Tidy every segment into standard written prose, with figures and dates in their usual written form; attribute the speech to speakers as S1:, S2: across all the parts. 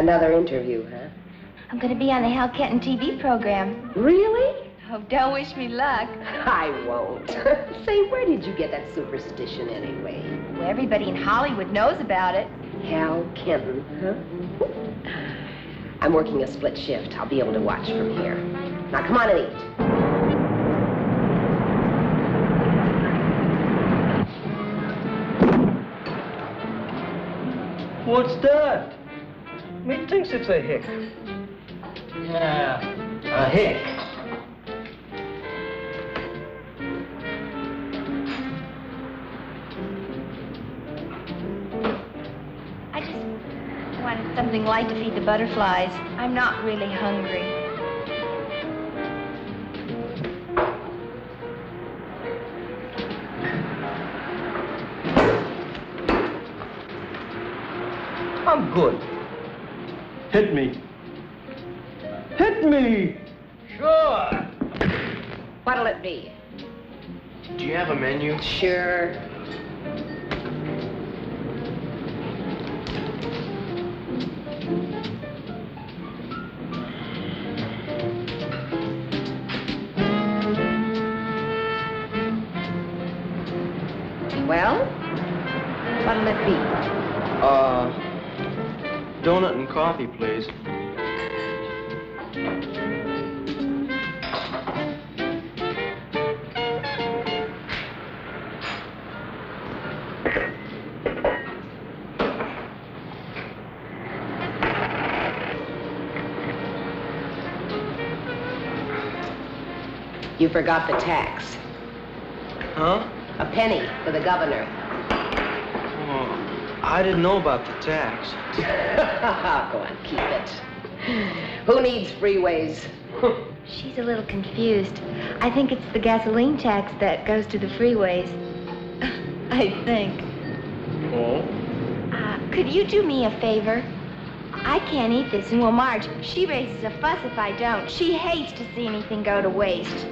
S1: Another interview, huh?
S2: I'm going to be on the Hal Kenton TV program.
S1: Really?
S2: Oh, don't wish me luck.
S1: I won't. Say, where did you get that superstition anyway?
S2: Well, everybody in Hollywood knows about it.
S1: Hal Kenton, huh? I'm working a split shift. I'll be able to watch from here. Now, come on and eat.
S3: What's that? Me thinks it's a hick.
S1: Yeah, a hick.
S2: I just wanted something light to feed the butterflies. I'm not really hungry.
S3: I'm good. Hit me. Hit me!
S1: Sure. What'll it be?
S4: Do you have a menu?
S1: Sure. Well, what'll it be?
S4: Donut and coffee, please.
S1: You forgot the tax.
S4: Huh?
S1: A penny for the governor.
S4: Oh, I didn't know about the tax.
S1: Go on, keep it. Who needs freeways?
S2: She's a little confused. I think it's the gasoline tax that goes to the freeways. I think.
S4: Oh?
S2: Could you do me a favor? I can't eat this, and well, Marge, she raises a fuss if I don't. She hates to see anything go to waste.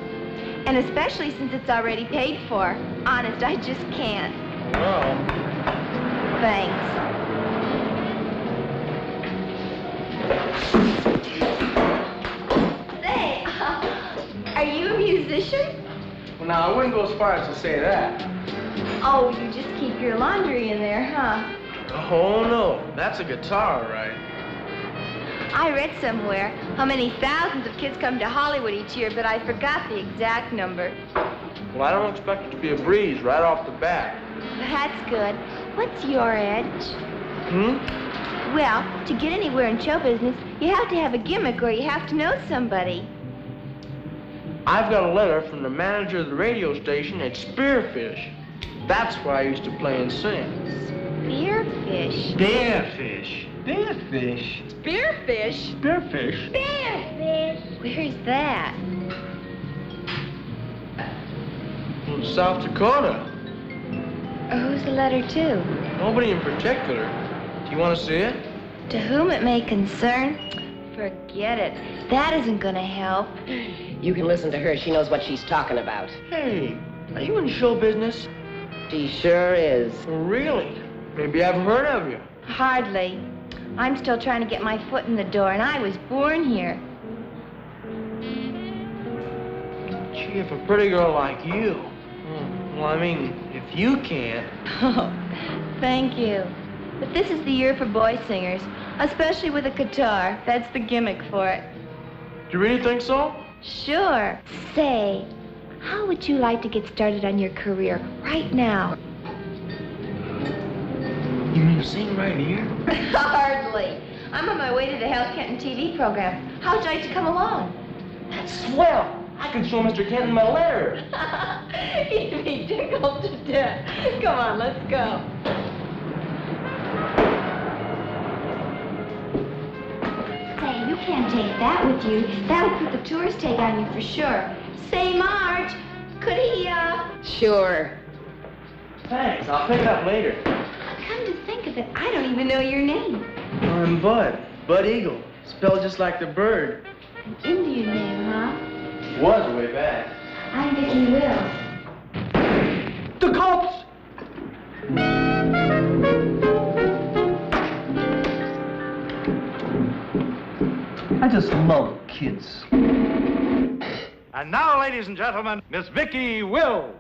S2: And especially since it's already paid for. Honest, I just can't.
S4: Well.
S2: Thanks. Say, are you a musician?
S4: Well, now, I wouldn't go as far as to say that.
S2: Oh, you just keep your laundry in there, huh?
S4: Oh, no. That's a guitar, all right.
S2: I read somewhere how many thousands of kids come to Hollywood each year, but I forgot the exact number.
S4: Well, I don't expect it to be a breeze right off the bat.
S2: That's good. What's your edge? Well, to get anywhere in show business, you have to have a gimmick or you have to know somebody.
S4: I've got a letter from the manager of the radio station at Spearfish. That's where I used to play and sing.
S2: Spearfish?
S3: Spearfish. Spearfish.
S2: Spearfish?
S3: Spearfish.
S2: Spearfish. Where's that?
S4: From South Dakota.
S2: Who's the letter to?
S4: Nobody in particular. Do you want to see it?
S2: To whom it may concern? Forget it. That isn't gonna help.
S1: You can listen to her. She knows what she's talking about.
S4: Hey, are you in show business?
S1: She sure is.
S4: Really? Maybe I've heard of you.
S2: Hardly. I'm still trying to get my foot in the door, and I was born here.
S4: Gee, if a pretty girl like you... Well, I mean, if you can't...
S2: Oh, thank you. But this is the year for boy singers, especially with a guitar. That's the gimmick for it.
S4: Do you really think so?
S2: Sure. Say, how would you like to get started on your career right now?
S4: You mean sing right here?
S2: Hardly. I'm on my way to the Hal Kenton TV program. How would you like to come along?
S4: That's swell. I could show Mr. Kenton my letter.
S2: He'd be tickled to death. Come on, let's go. Say, you can't take that with you. That would put the tourist tag on you for sure. Say, Marge, could he,
S1: Sure.
S4: Thanks. I'll pick up later.
S2: Come to think of it, I don't even know your name.
S4: I'm Bud. Bud Eagle. Spelled just like the bird.
S2: An Indian name, huh?
S4: Was way back.
S2: I'm Vicki Wills.
S3: The cops! just love kids.
S5: And now, ladies and gentlemen, Miss Vicky Will.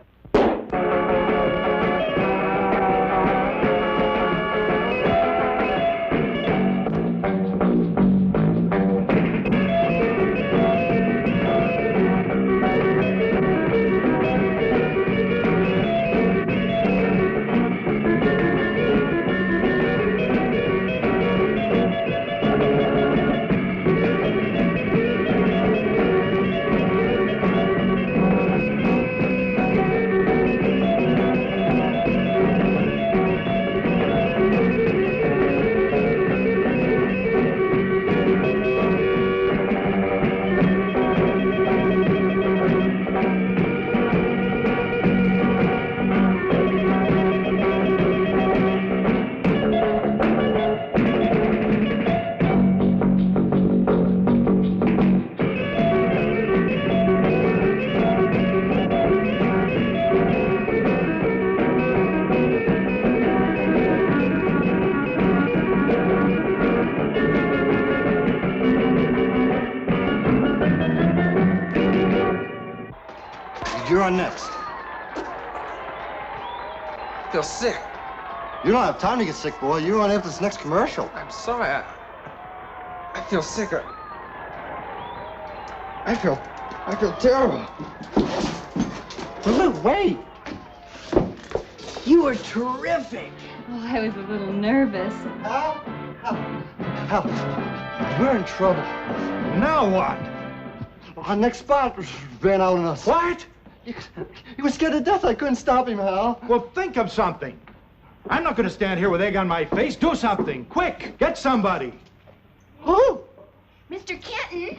S6: You're on next.
S7: I feel sick.
S6: You don't have time to get sick, boy. You're on after this next commercial.
S7: I'm sorry. I feel sick. I feel terrible.
S4: Well, look, wait. You were terrific.
S8: Well, I was a little nervous.
S6: Hal, we're in trouble.
S5: Now what?
S6: Our next spot ran out on us.
S5: What?
S6: He was scared to death. I couldn't stop him, Hal.
S5: Well, think of something. I'm not going to stand here with egg on my face. Do something. Quick. Get somebody.
S6: Who?
S2: Mr. Kenton,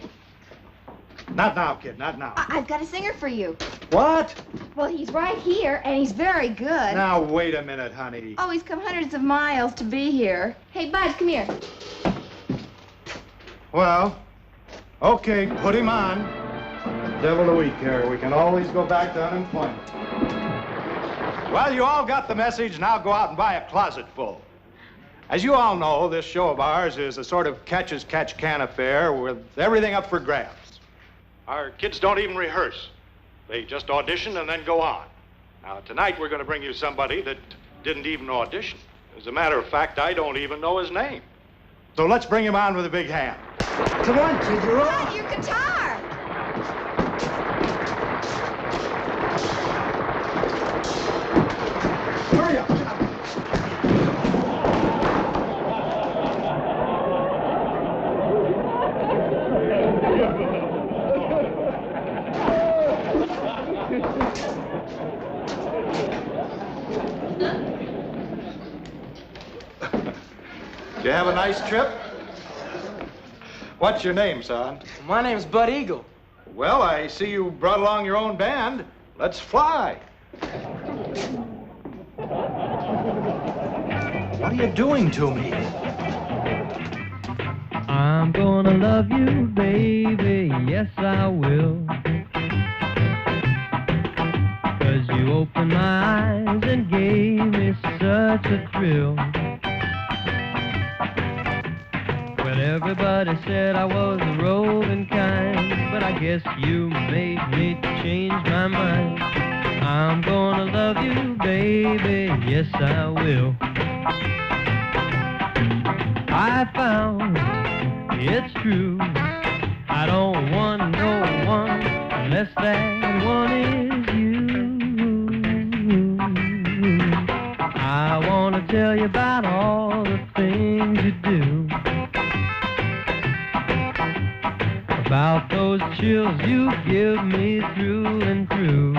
S5: Not now, kid. Not now.
S2: I've got a singer for you.
S5: What?
S2: Well, he's right here, and he's very good.
S5: Now, wait a minute, honey.
S2: Oh, he's come hundreds of miles to be here. Hey, Bud, come here.
S5: Well, okay, put him on. Devil a week here. We can always go back to unemployment. Well, you all got the message. Now go out and buy a closet full. As you all know, this show of ours is a sort of catch-as-catch-can affair with everything up for grabs. Our kids don't even rehearse. They just audition and then go on. Now, tonight we're going to bring you somebody that didn't even audition. As a matter of fact, I don't even know his name. So let's bring him on with a big hand.
S6: Come on, kid, you're on.
S2: Bud, your guitar.
S6: Hurry up.
S5: Did you have a nice trip? What's your name, son?
S4: My name's Bud Eagle.
S5: Well, I see you brought along your own band. Let's fly. What are you doing to me?
S9: I'm gonna love you, baby, yes I will. 'Cause you opened my eyes and gave me such a thrill. Well, everybody said I was a roving kind, but I guess you made me change my mind. I'm gonna love you, baby, yes I will. I found it's true, I don't want no one unless that one is you. I want to tell you about all the things you do, about those chills you give me through and through.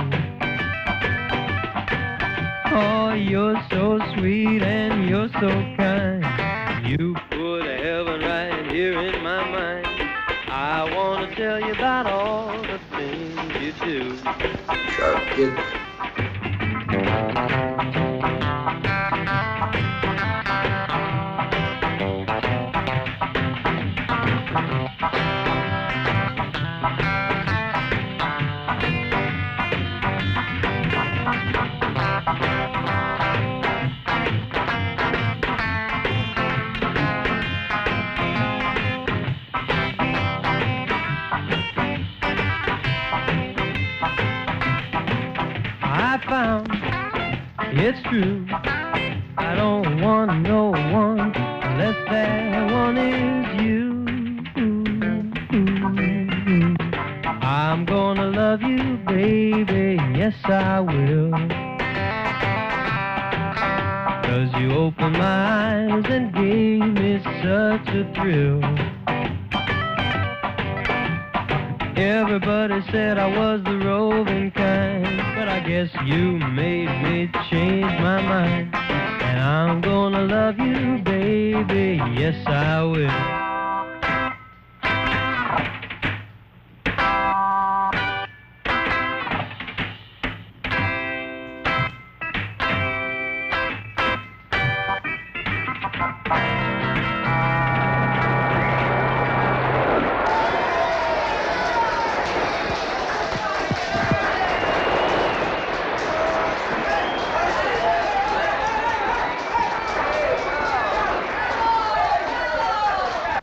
S9: Oh, you're so sweet and you're so kind. You put heaven right here in my mind. I want to tell you about all the things you do.
S7: Shut up, kid.
S9: it's true. I don't want no one unless that one is you. I'm gonna love you, baby, yes I will. 'Cause you opened my eyes and gave me such a thrill. Everybody said I was the roving kind, but I guess you made me change my mind. And I'm gonna love you, baby, yes I will.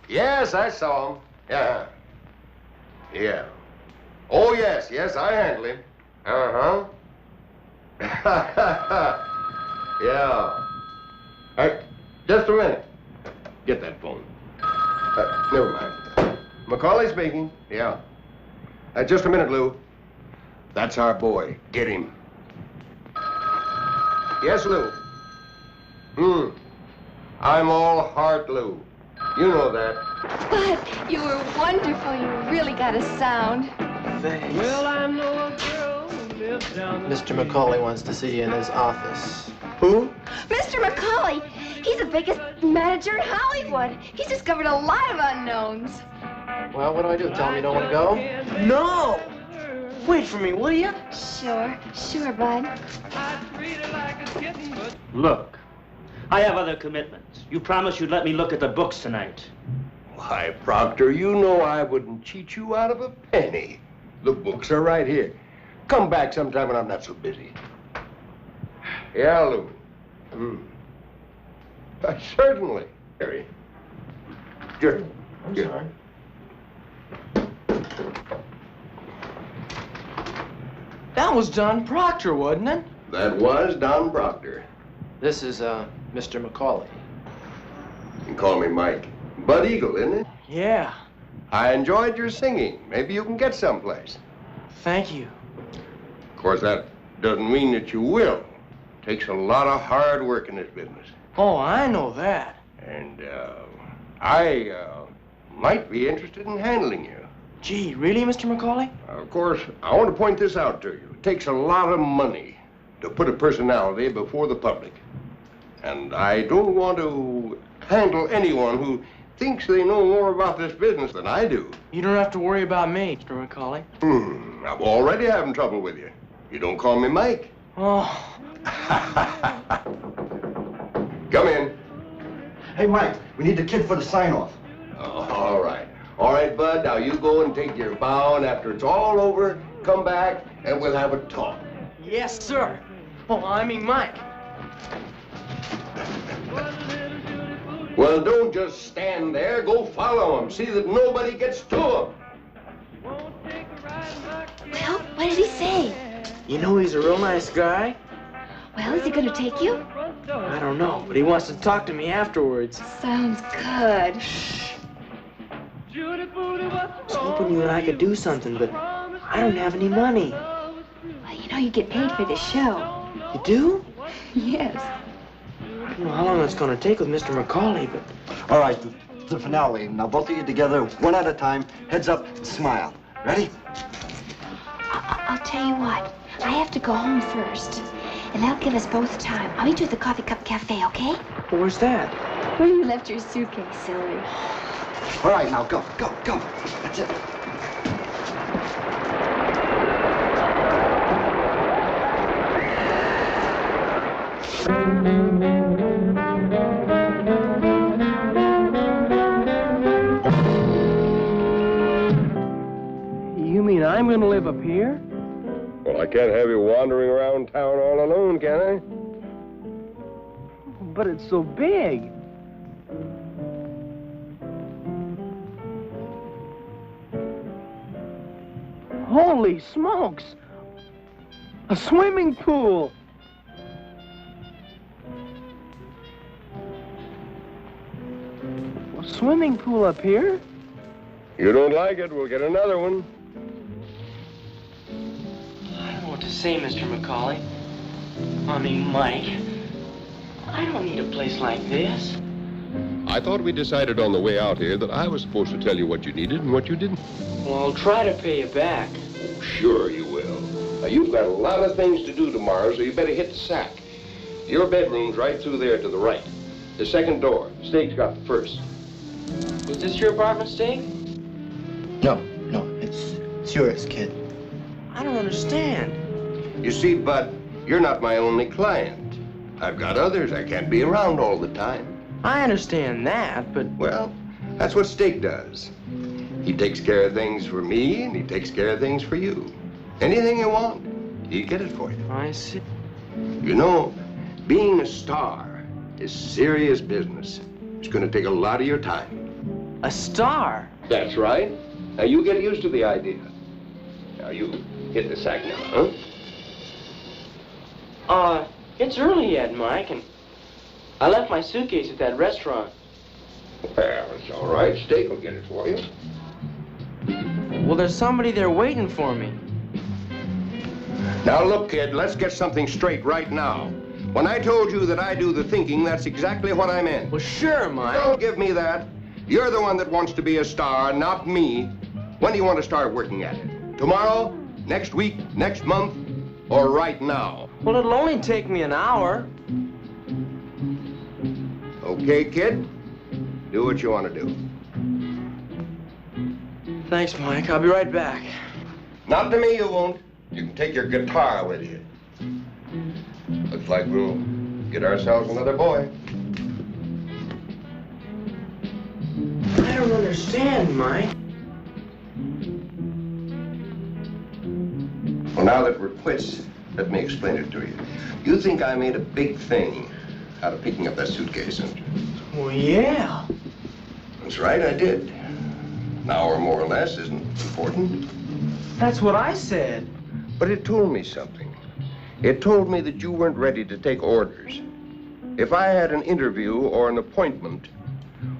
S10: Yes, I saw him. Yeah. Yeah. Oh, yes, I handled him. Uh-huh. Yeah. Just a minute. Get that phone. Never mind. Macaulay speaking. Yeah. Just a minute, Lou. That's our boy. Get him. Yes, Lou. I'm all heart, Lou. You know that.
S2: Bud, you were wonderful. You really got a sound.
S3: Thanks.
S9: Well, I know a girl who lives down the
S3: Mr. Macaulay wants to see you in his office.
S10: Who?
S2: Mr. Macaulay, he's the biggest manager in Hollywood. He's discovered a lot of unknowns.
S3: Well, what do I do? Tell him you don't want to go?
S4: No! Wait for me, will you?
S2: Sure, Bud.
S11: Look, I have other commitments. You promised you'd let me look at the books tonight.
S10: Why, Proctor, you know I wouldn't cheat you out of a penny. The books are right here. Come back sometime when I'm not so busy. Yeah, Lou. Certainly. Harry. Sure.
S3: I'm sorry.
S4: That was Don Proctor, wasn't it?
S10: That was Don Proctor.
S3: This is, Mr. Macaulay.
S10: You can call me Mike. Bud Eagle, isn't it?
S4: Yeah.
S10: I enjoyed your singing. Maybe you can get someplace.
S4: Thank you.
S10: Of course, that doesn't mean that you will. Takes a lot of hard work in this business.
S4: Oh, I know that.
S10: And, I might be interested in handling you.
S4: Gee, really, Mr. Macaulay?
S10: Of course, I want to point this out to you. It takes a lot of money to put a personality before the public. And I don't want to handle anyone who thinks they know more about this business than I do.
S4: You don't have to worry about me, Mr. Macaulay.
S10: I'm already having trouble with you. You don't call me Mike.
S4: Oh.
S10: Come in.
S6: Hey, Mike, we need the kid for the sign-off.
S10: All right. All right, Bud, now you go and take your bow, and after it's all over, come back, and we'll have a talk.
S4: Yes, sir. Oh, I mean Mike.
S10: Well, don't just stand there. Go follow him. See that nobody gets to him.
S2: Well, what did he say?
S4: You know he's a real nice guy.
S2: Well, is he going to take you?
S4: I don't know, but he wants to talk to me afterwards.
S2: Sounds good.
S4: I was hoping you and I could do something, but I don't have any money.
S2: Well, you know you get paid for this show.
S4: You do?
S2: Yes.
S4: I don't know how long it's going to take with Mr. Macaulay, but...
S6: All right, the finale. Now, both of you together, one at a time, heads up, smile. Ready?
S2: I'll tell you what. I have to go home first. And that'll give us both time. I'll meet you at the Coffee Cup Cafe, okay?
S4: Where's that?
S2: Where you left your suitcase, silly.
S6: All right, now, go. That's it.
S4: You mean I'm going to live up here?
S10: Well, I can't have you wandering around town all alone, can I?
S4: But it's so big. Holy smokes! A swimming pool! A swimming pool up here?
S10: You don't like it, we'll get another one.
S4: I don't know what to say, Mr. McCauley. I mean, Mike. I don't need a place like this.
S12: I thought we decided on the way out here that I was supposed to tell you what you needed and what you didn't.
S4: Well, I'll try to pay you back.
S12: Oh, sure you will. Now, you've got a lot of things to do tomorrow, so you better hit the sack. Your bedroom's right through there to the right. The second door. Steak's got the first.
S4: Was this your apartment, Steak?
S6: No, it's yours, kid.
S4: I don't understand.
S10: You see, Bud, you're not my only client. I've got others. I can't be around all the time.
S4: I understand that, but...
S10: Well, that's what Steak does. He takes care of things for me, and he takes care of things for you. Anything you want, he'll get it for you.
S4: I see.
S10: You know, being a star is serious business. It's going to take a lot of your time.
S4: A star?
S10: That's right. Now, you get used to the idea. Now, you hit the sack now, huh?
S4: It's early yet, Mike, and I left my suitcase at that restaurant.
S10: Well, it's all right. Steak will get it for you.
S4: Well, there's somebody there waiting for me.
S10: Now, look, kid, let's get something straight right now. When I told you that I do the thinking, that's exactly what I meant.
S4: Well, sure, Mike.
S10: Don't give me that. You're the one that wants to be a star, not me. When do you want to start working at it? Tomorrow? Next week? Next month? Or right now?
S4: Well, it'll only take me an hour.
S10: Okay, kid? Do what you want to do.
S4: Thanks, Mike. I'll be right back.
S10: Not to me, you won't. You can take your guitar with you. Looks like we'll get ourselves another boy.
S4: I don't understand, Mike.
S10: Well, now that we're quits, let me explain it to you. You think I made a big thing out of picking up that suitcase, don't you?
S4: Well, yeah.
S10: That's right, I did. An hour more or less isn't important.
S4: That's what I said.
S10: But it told me something. It told me that you weren't ready to take orders. If I had an interview or an appointment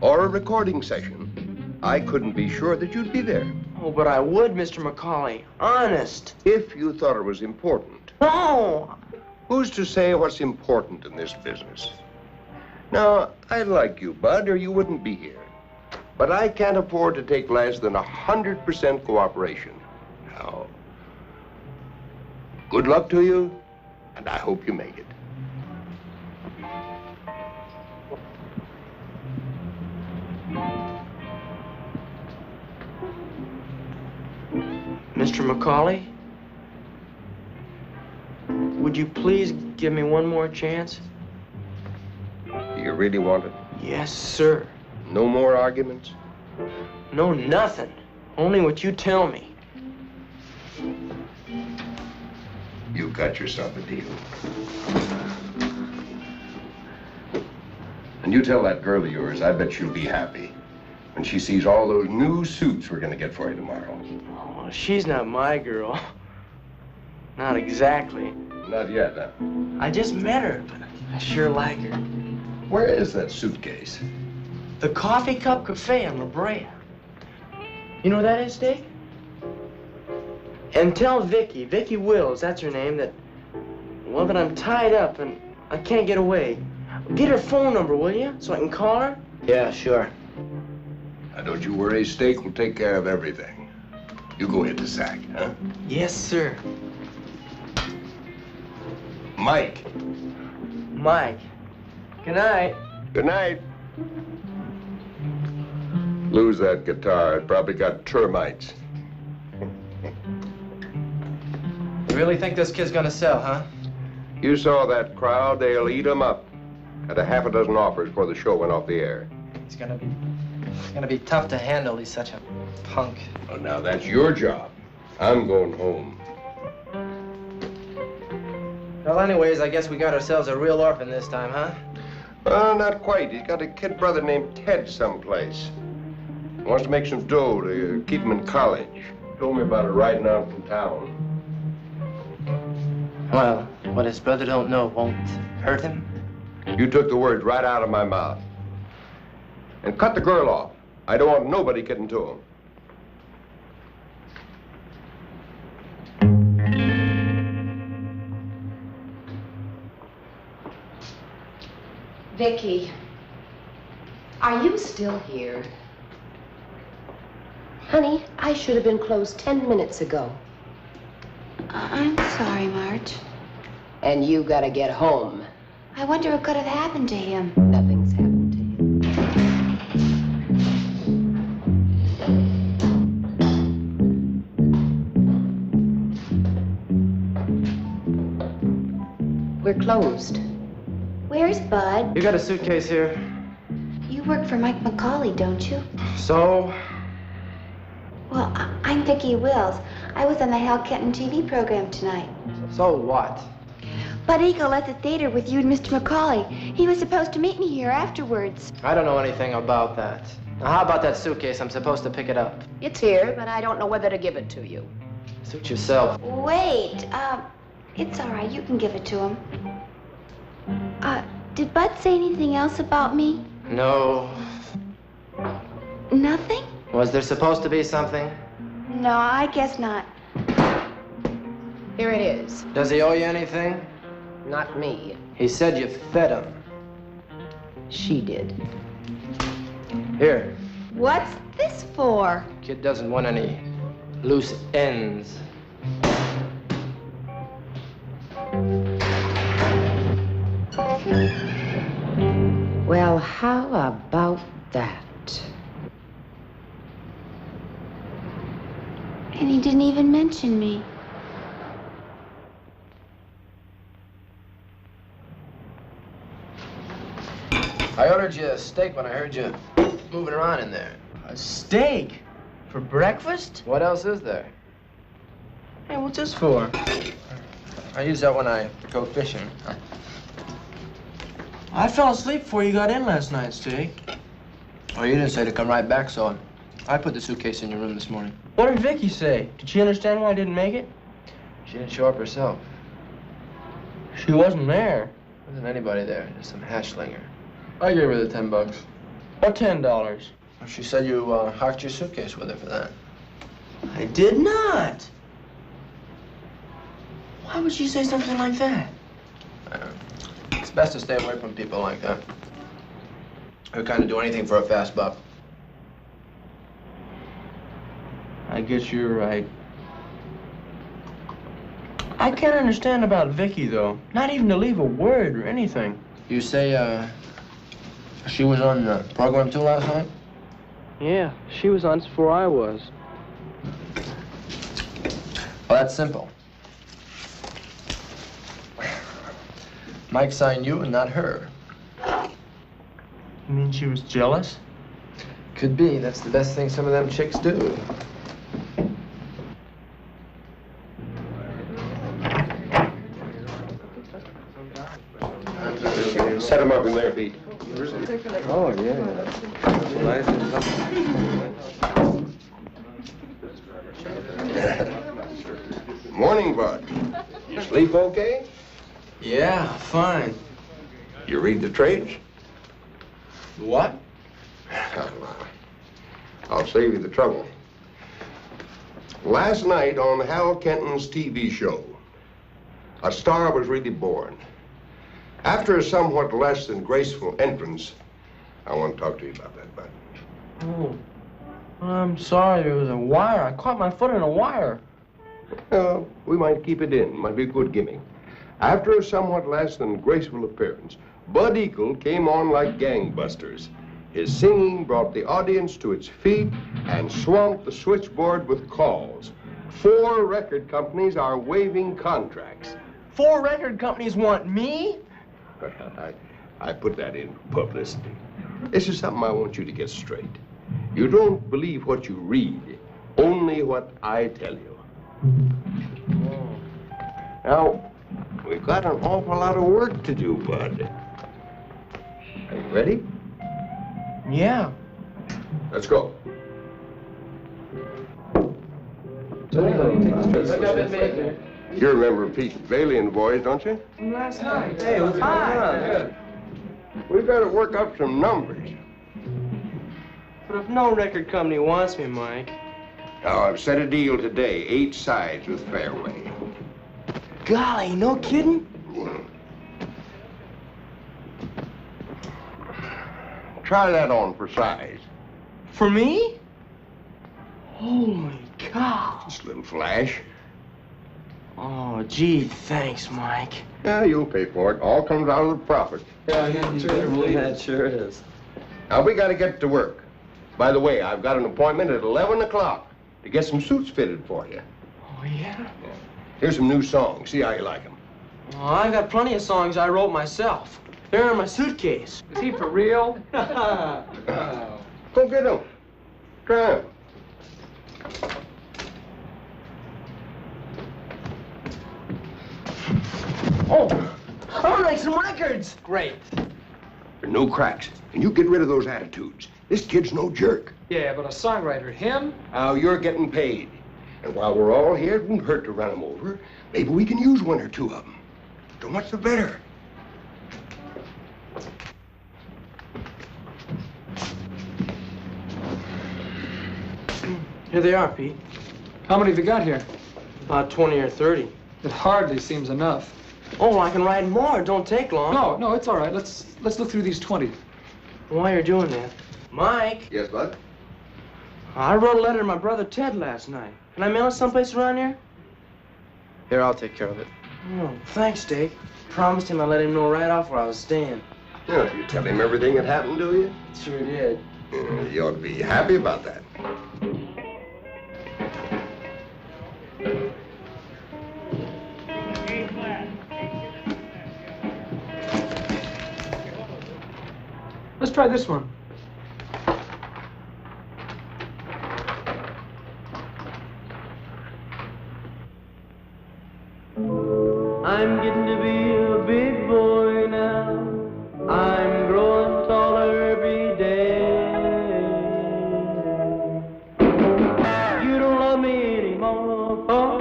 S10: or a recording session, I couldn't be sure that you'd be there.
S4: Oh, but I would, Mr. McCauley. Honest.
S10: If you thought it was important.
S4: No!
S10: Who's to say what's important in this business? Now, I like you, Bud, or you wouldn't be here. But I can't afford to take less than 100% cooperation. Now, good luck to you, and I hope you make it.
S4: Mr. McCauley, would you please give me one more chance?
S10: You really want it?
S4: Yes, sir.
S10: No more arguments?
S4: No, nothing. Only what you tell me.
S10: You got yourself a deal. And you tell that girl of yours, I bet she'll be happy when she sees all those new suits we're going to get for you tomorrow.
S4: Oh, she's not my girl. Not exactly.
S10: Not yet, huh?
S4: I just met her, but I sure like her.
S10: Where is that suitcase?
S4: The Coffee Cup Cafe on La Brea. You know where that is, Dick? And tell Vicky Wills, that's her name, that I'm tied up and I can't get away. Get her phone number, will you, so I can call her?
S6: Yeah, sure.
S10: Now, don't you worry, Steak will take care of everything. You go hit the sack, huh?
S4: Yes, sir.
S10: Mike.
S4: Mike. Good night.
S10: Good night. Lose that guitar. It probably got termites.
S3: You really think this kid's gonna sell, huh?
S10: You saw that crowd. They'll eat 'em up. Had a half a dozen offers before the show went off the air.
S3: It's gonna be tough to handle. He's such a punk.
S10: Oh, now that's your job. I'm going home.
S3: Well, anyways, I guess we got ourselves a real orphan this time, huh?
S10: Well, not quite. He's got a kid brother named Ted someplace. He wants to make some dough to keep him in college. Told me about it riding out from town.
S3: Well, what his brother don't know won't hurt him.
S10: You took the words right out of my mouth. And cut the girl off. I don't want nobody getting to him.
S1: Vicky, are you still here? Honey, I should have been closed 10 minutes ago.
S2: I'm sorry, Marge.
S1: And you gotta get home.
S2: I wonder what could have happened to him.
S1: Nothing's happened to him. We're closed.
S2: Where's Bud?
S4: You got a suitcase here?
S2: You work for Mike McCauley, don't you?
S4: So?
S2: Well, I'm Vicki Wills. I was on the Hal Kenton TV program tonight.
S4: So what?
S2: Bud Eagle at the theater with you and Mr. McCauley. He was supposed to meet me here afterwards.
S4: I don't know anything about that. Now, how about that suitcase? I'm supposed to pick it up.
S1: It's here, but I don't know whether to give it to you.
S4: Suit yourself.
S2: Wait, it's all right. You can give it to him. Did Bud say anything else about me?
S4: No.
S2: Nothing?
S4: Was there supposed to be something?
S2: No, I guess not.
S1: Here it is.
S4: Does he owe you anything?
S1: Not me.
S4: He said you fed him.
S1: She did.
S4: Here.
S2: What's this for?
S4: Kid doesn't want any loose ends.
S1: Well, how about that?
S2: And he didn't even mention me.
S4: I ordered you a steak when I heard you moving around in there.
S3: A steak? For breakfast?
S4: What else is there?
S3: Hey, what's this for?
S4: I use that when I go fishing.
S3: I fell asleep before you got in last night, Steak.
S4: Oh, you didn't say to come right back, so I put the suitcase in your room this morning.
S3: What did Vicky say? Did she understand why I didn't make it?
S4: She didn't show up herself.
S3: She wasn't there.
S4: There wasn't anybody there, just some hashlinger. I gave her the $10.
S3: Or $10.
S4: She said you hocked your suitcase with her for that.
S3: I did not. Why would she say something like that?
S4: It's best to stay away from people like that. Who kind of do anything for a fast buck.
S3: I guess you're right. I can't understand about Vicky, though. Not even to leave a word or anything.
S4: You say, she was on the program too last night?
S3: Yeah, she was on before I was.
S4: Well, that's simple. Mike signed you and not her.
S3: You mean she was jealous?
S4: Could be. That's the best thing some of them chicks do.
S10: Set him up in there, Pete.
S7: Oh, yeah. Nice and
S10: Morning, Bud. You sleep okay?
S4: Yeah, fine.
S10: You read the trades?
S4: What?
S10: I'll save you the trouble. Last night on Hal Kenton's TV show, a star was really born. After a somewhat less than graceful entrance, I want to talk to you about that, Bud.
S3: Oh, I'm sorry. There was a wire. I caught my foot in a wire.
S10: We might keep it in. Might be a good gimmick. After a somewhat less than graceful appearance, Bud Eagle came on like gangbusters. His singing brought the audience to its feet and swamped the switchboard with calls. 4 record companies are waiving contracts.
S3: 4 record companies want me?
S10: I put that in publicity. This is something I want you to get straight. You don't believe what you read, only what I tell you. Now, we've got an awful lot of work to do, Bud. Are you ready?
S3: Yeah.
S10: Let's go. You remember Pete Bailey and the boys, don't you?
S3: From last night. Hey, what's going on?
S10: We've got to work up some numbers.
S4: But if no record company wants me, Mike...
S10: Now, I've set a deal today, 8 sides with Fairway.
S4: Golly, no kidding?
S10: Try that on for size.
S4: For me? Holy cow.
S10: Just a little flash.
S4: Oh, gee, thanks, Mike.
S10: Yeah, you'll pay for it. All comes out of the profit.
S7: Yeah, that sure is.
S10: Now, we got to get to work. By the way, I've got an appointment at 11 o'clock to get some suits fitted for you.
S4: Oh, yeah?
S10: Here's some new songs. See how you like them.
S4: Oh, I've got plenty of songs I wrote myself. They're in my suitcase.
S13: Is he for real?
S10: Go get them. Try them.
S4: Oh, I'll make some records.
S13: Great.
S10: There are no cracks. And you get rid of those attitudes. This kid's no jerk.
S13: Yeah, but a songwriter, him?
S10: Now, you're getting paid. And while we're all here, it won't hurt to run him over. Maybe we can use 1 or 2 of them. So much the better.
S4: Here they are, Pete.
S13: How many have you got here?
S4: About 20 or 30.
S13: It hardly seems enough.
S4: Oh, I can write more. It don't take long.
S13: No, it's all right. Let's look through these 20.
S4: While you're doing that, Mike.
S10: Yes, bud?
S4: I wrote a letter to my brother Ted last night. Can I mail it someplace around here?
S3: Here, I'll take care of it.
S4: Oh, thanks, Dave. Promised him I'd let him know right off where I was staying.
S10: Yeah, you tell him everything that happened to you?
S4: Sure did.
S10: You ought to be happy about that.
S13: Let's try this one.
S9: I'm getting to be a big boy now. I'm growing taller every day. You don't love me anymore. Oh,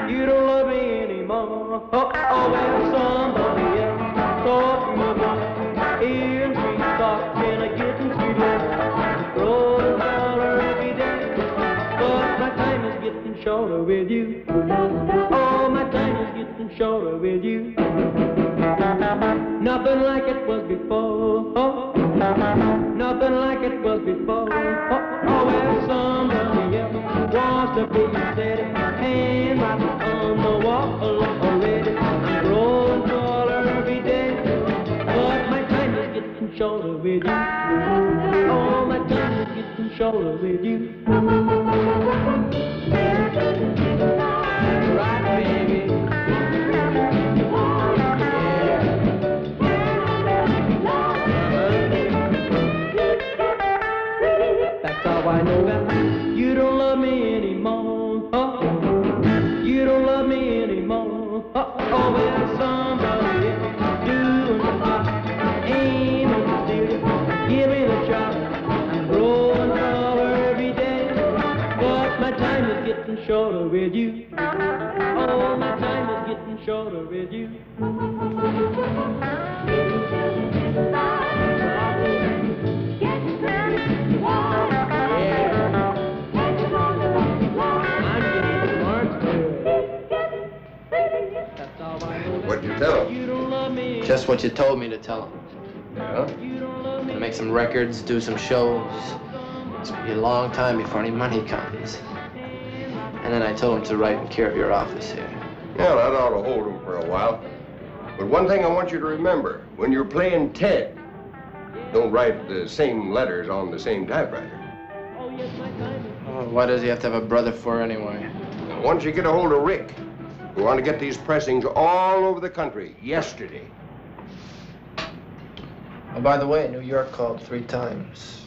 S9: you don't love me anymore. Oh, oh, well, somebody else taught me about ear and sweet talk and a getting sweet love. Growing taller every day, but my time is getting shorter with you. Oh, my time is getting shorter with you. Nothing like it was before. Oh, nothing like it was before. Oh, oh, well, somebody else wants to be steady and right on the wall already. I'm growing taller every day, but my time is getting shorter with you. Oh, my time is getting shorter with you. Right, baby. That's how I know that you don't love me anymore. Oh, you don't love me anymore. Oh, oh, well, somebody else doing the job, aiming to steal it, give me the job. I'm growing taller every day, but my time is getting shorter with you. Oh, my time is getting shorter with you.
S10: What'd you tell him?
S3: Just what you told me to tell him.
S10: Yeah?
S3: Gonna make some records, do some shows. It's gonna be a long time before any money comes. And then I told him to write in care of your office here.
S10: Yeah, that ought to hold him for a while. But one thing I want you to remember, when you're playing Ted, don't write the same letters on the same typewriter.
S3: Oh, why does he have to have a brother for anyway?
S10: Now, once you get a hold of Rick, we want to get these pressings all over the country yesterday.
S3: Oh, by the way, New York called 3 times.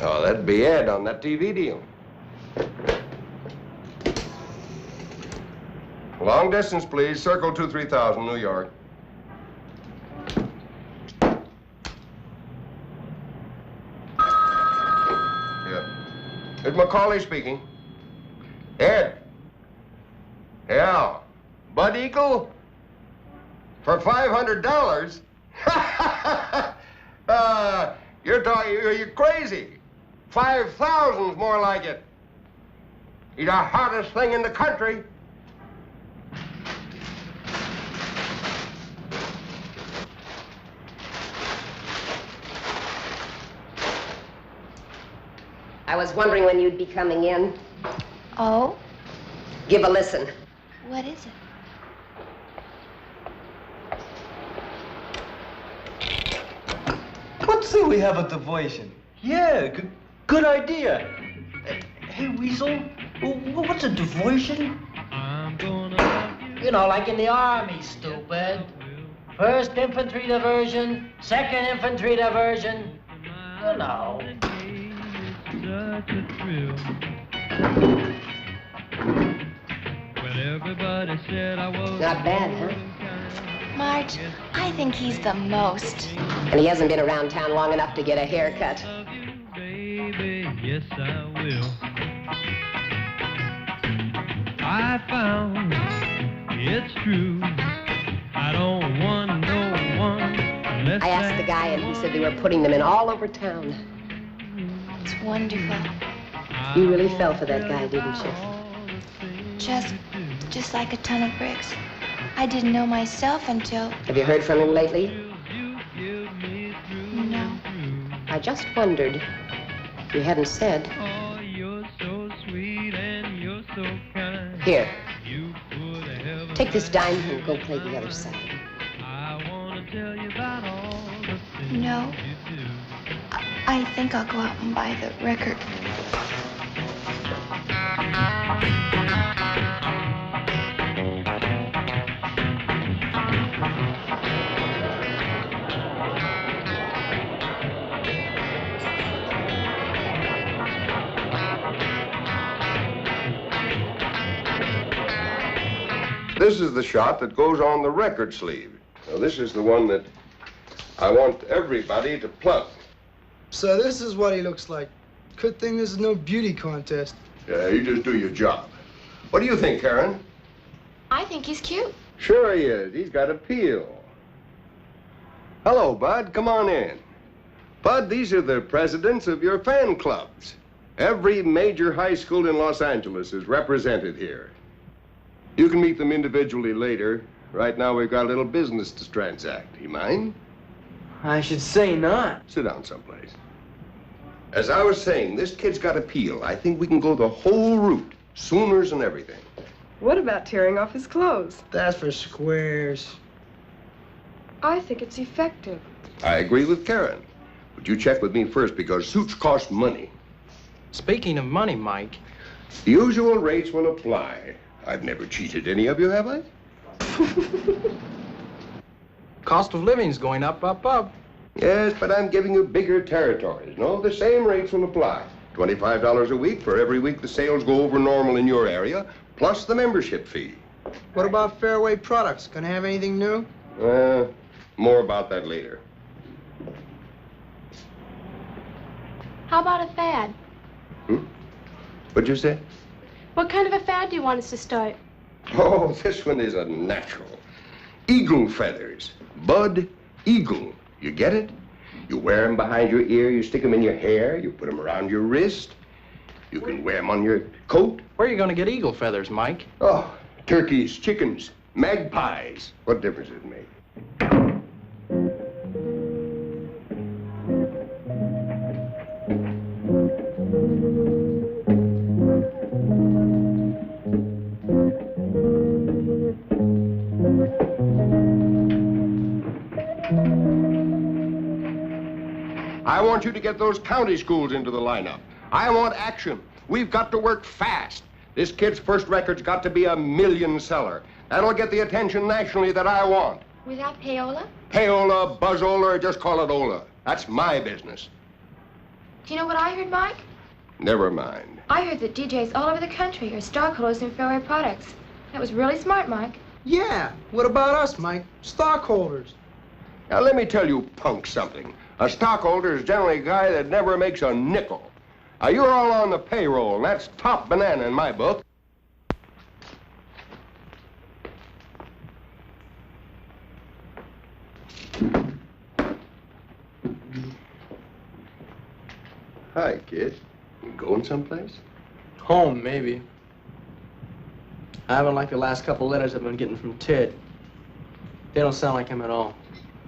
S10: Oh, that'd be Ed on that TV deal. Long distance, please. Circle 23000, New York. Yeah. It's Macaulay speaking. Ed. Yeah. Bud Eagle? For $500? You're You're crazy. 5,000's more like it. He's the hottest thing in the country.
S1: I was wondering when you'd be coming in.
S2: Oh?
S1: Give a listen.
S2: What is it?
S4: What say we have a diversion? Yeah, good idea. Hey, Weasel, what's a diversion?
S14: You know, like in the army, stupid. First infantry diversion, second infantry diversion. You know.
S9: Such a thrill. When everybody said I was
S1: not bad, huh?
S2: Marge, I think he's the most.
S1: And he hasn't been around town long enough to get a haircut.
S9: Baby, yes I will. I found it's true. I don't want no one unless
S1: I asked the guy and he said they were putting them in all over town.
S2: It's wonderful.
S1: You really fell for that guy, didn't you?
S2: Just like a ton of bricks. I didn't know myself until...
S1: Have you heard from him lately?
S2: No.
S1: I just wondered. You hadn't said.
S9: oh, you're so sweet and you're so kind.
S1: Here.
S9: You put a heaven
S1: Take this dime and go play the other side.
S9: I want to tell you about all the things
S2: No.
S9: you do.
S2: I think I'll go out and buy the record.
S10: This is the shot that goes on the record sleeve. Now, this is the one that I want everybody to plug.
S15: So this is what he looks like. Good thing this is no beauty contest.
S10: Yeah, you just do your job. What do you think, Karen?
S2: I think he's cute.
S10: Sure he is. He's got appeal. Hello, Bud. Come on in. Bud, these are the presidents of your fan clubs. Every major high school in Los Angeles is represented here. You can meet them individually later. Right now, we've got a little business to transact. You mind?
S4: I should say not.
S10: Sit down someplace. As I was saying, this kid's got appeal. I think we can go the whole route. Sooners and everything.
S16: What about tearing off his clothes?
S15: That's for squares.
S16: I think it's effective.
S10: I agree with Karen. But you check with me first because suits cost money.
S4: Speaking of money, Mike.
S10: The usual rates will apply. I've never cheated any of you, have I?
S4: Cost of living's going up, up, up.
S10: Yes, but I'm giving you bigger territories. No, the same rates will apply. $25 a week for every week the sales go over normal in your area, plus the membership fee.
S15: What about Fairway Products? Gonna have anything new?
S10: More about that later.
S17: How about a fad?
S10: What'd you say?
S17: What kind of a fad do you want us to start?
S10: Oh, this one is a natural. Eagle feathers. Bud Eagle. You get it? You wear them behind your ear, you stick them in your hair, you put them around your wrist. You can wear them on your coat.
S4: Where are you going to get eagle feathers, Mike?
S10: Oh, turkeys, chickens, magpies. What difference does it make? I want you to get those county schools into the lineup. I want action. We've got to work fast. This kid's first record's got to be a million seller. That'll get the attention nationally that I want.
S17: Without payola?
S10: Payola, buzzola, or just call it Ola. That's my business.
S17: Do you know what I heard, Mike?
S10: Never mind.
S17: I heard that DJs all over the country are stockholders in Fairway Products. That was really smart, Mike.
S15: Yeah. What about us, Mike? Stockholders.
S10: Now, let me tell you, punk, something. A stockholder is generally a guy that never makes a nickel. Now, you're all on the payroll, and that's top banana in my book. Hi, kid. You going someplace?
S4: Home, maybe. I haven't liked the last couple letters I've been getting from Ted. They don't sound like him at all.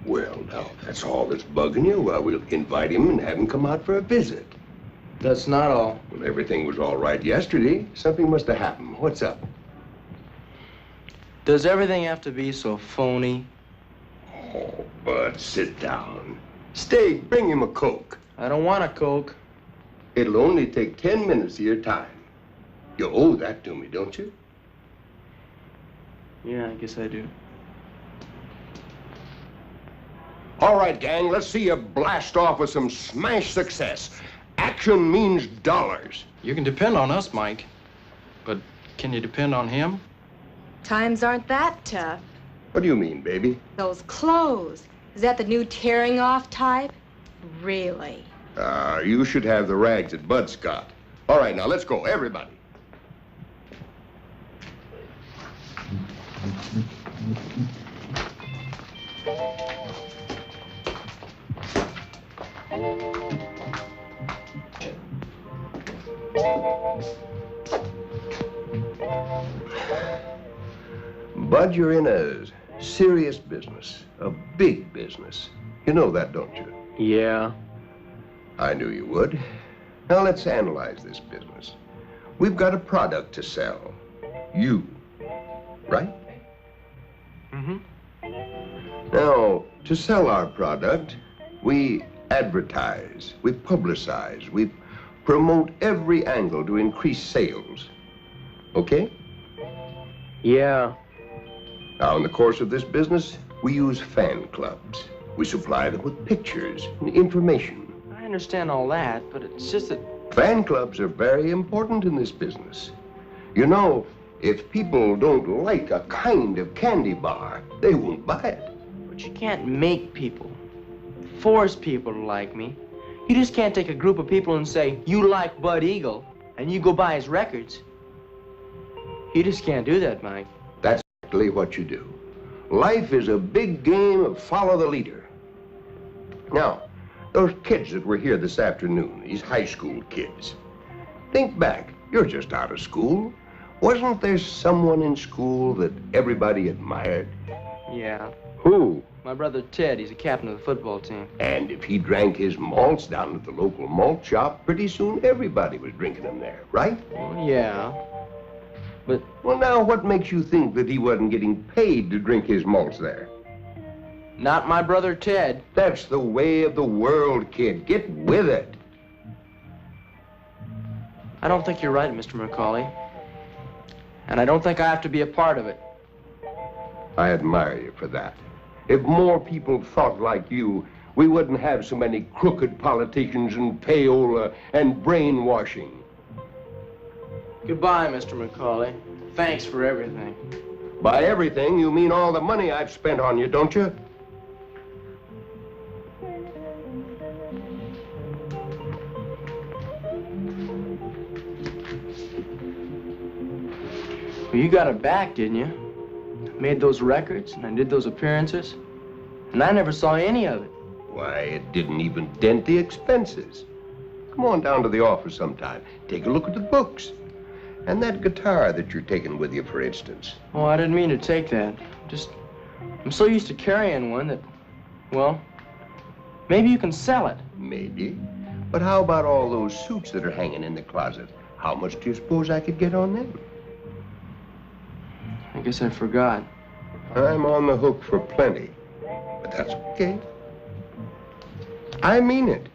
S10: Well, now, if that's all that's bugging you, well, we'll invite him and have him come out for a visit.
S4: That's not all.
S10: Well, everything was all right yesterday. Something must have happened. What's up?
S4: Does everything have to be so phony?
S10: Oh, Bud, sit down. Stay, bring him a Coke.
S4: I don't want a Coke.
S10: It'll only take 10 minutes of your time. You owe that to me, don't you?
S4: Yeah, I guess I do.
S10: All right, gang, let's see you blast off with some smash success. Action means dollars.
S7: You can depend on us, Mike. But can you depend on him?
S18: Times aren't that tough.
S10: What do you mean, baby?
S18: Those clothes. Is that the new tearing off type? Really?
S10: You should have the rags that Bud's got. All right, now let's go, everybody. Bud, you're in a serious business, a big business. You know that, don't you?
S4: Yeah.
S10: I knew you would. Now let's analyze this business. We've got a product to sell. You, right?
S4: Mm-hmm.
S10: Now, to sell our product, we advertise, we publicize, we promote every angle to increase sales. Okay?
S4: Yeah.
S10: Now, in the course of this business, we use fan clubs. We supply them with pictures and information.
S4: I understand all that, but it's just that...
S10: Fan clubs are very important in this business. You know, if people don't like a kind of candy bar, they won't buy it.
S4: But you can't make people, force people to like me. You just can't take a group of people and say, you like Bud Eagle, and you go buy his records. You just can't do that, Mike.
S10: That's exactly what you do. Life is a big game of follow the leader. Now, those kids that were here this afternoon, these high school kids, think back. You're just out of school. Wasn't there someone in school that everybody admired?
S4: Yeah.
S10: Who?
S4: My brother Ted. He's a captain of the football team.
S10: And if he drank his malts down at the local malt shop, pretty soon everybody was drinking them there, right?
S4: Well, yeah. But...
S10: Well, now, what makes you think that he wasn't getting paid to drink his malts there?
S4: Not my brother Ted.
S10: That's the way of the world, kid. Get with it.
S4: I don't think you're right, Mr. McCauley. And I don't think I have to be a part of it.
S10: I admire you for that. If more people thought like you, we wouldn't have so many crooked politicians and payola and brainwashing.
S4: Goodbye, Mr. McCauley. Thanks for everything.
S10: By everything, you mean all the money I've spent on you, don't you?
S4: Well, you got it back, didn't you? Made those records, and I did those appearances, and I never saw any of it.
S10: Why, it didn't even dent the expenses. Come on down to the office sometime. Take a look at the books. And that guitar that you're taking with you, for instance.
S4: Oh, I didn't mean to take that. Just, I'm so used to carrying one that, well, maybe you can sell it.
S10: Maybe. But how about all those suits that are hanging in the closet? How much do you suppose I could get on them?
S4: I guess I forgot.
S10: I'm on the hook for plenty, but that's okay. I mean it.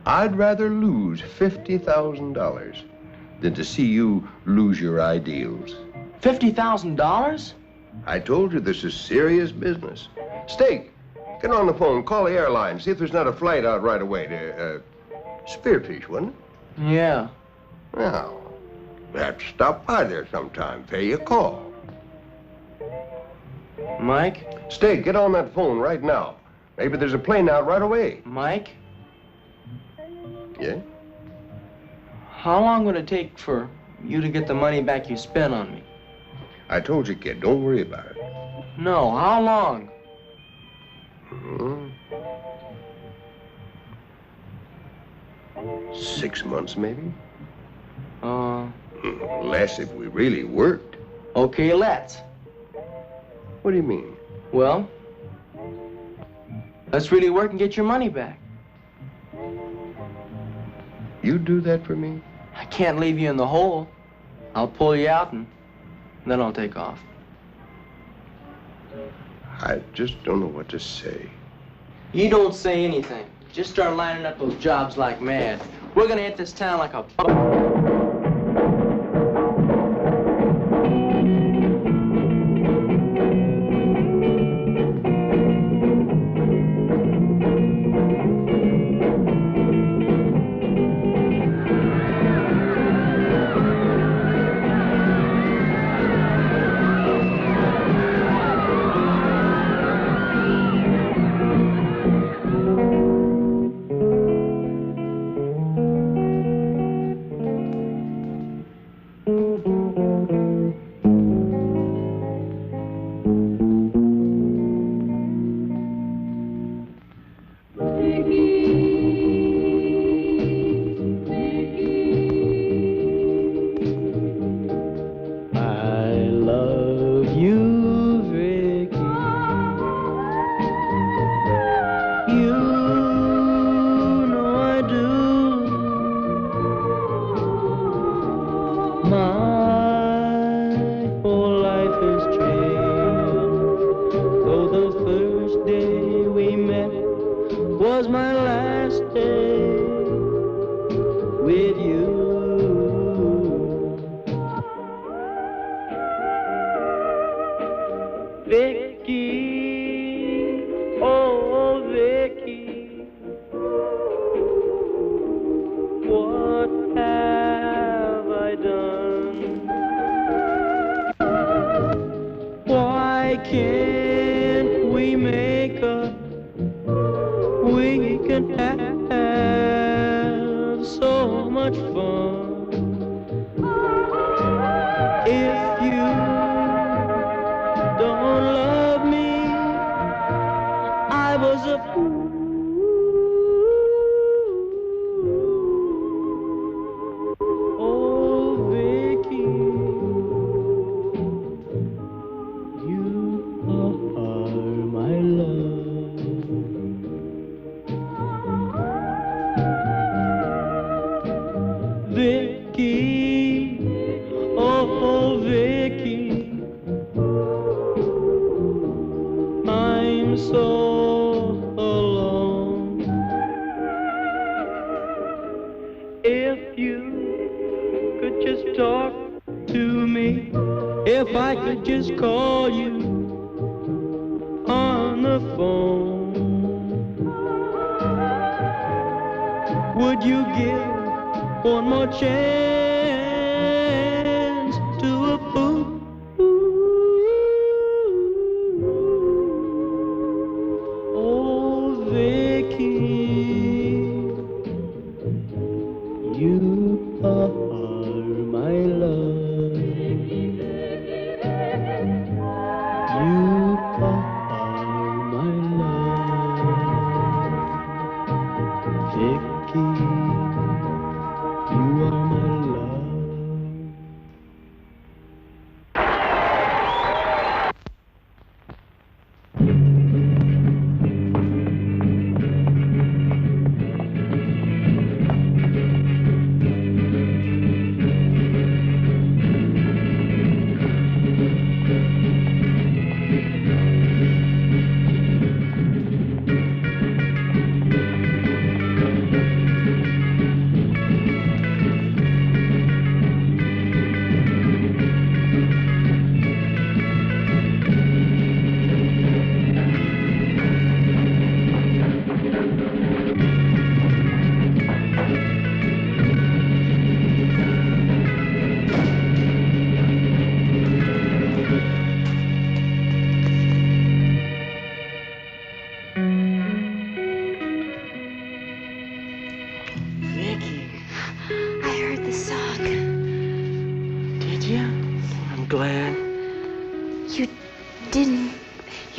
S10: I'd rather lose $50,000 than to see you lose your ideals.
S4: $50,000?
S10: I told you this is serious business. Steak, get on the phone, call the airline, see if there's not a flight out right away to, Spearfish, wasn't it?
S4: Yeah.
S10: Now, you have to stop by there sometime, pay you a call.
S4: Mike?
S10: Steak, get on that phone right now. Maybe there's a plane out right away.
S4: Mike?
S10: Yeah?
S4: How long would it take for you to get the money back you spent on me?
S10: I told you, kid, don't worry about it.
S4: No, how long?
S10: 6 months, maybe.
S4: Uh,
S10: Less if we really worked.
S4: okay, let's.
S10: What do you mean?
S4: Well, let's really work and get your money back.
S10: You do that for me?
S4: I can't leave you in the hole. I'll pull you out and then I'll take off.
S10: I just don't know what to say.
S4: You don't say anything. Just start lining up those jobs like mad. We're gonna hit this town like a...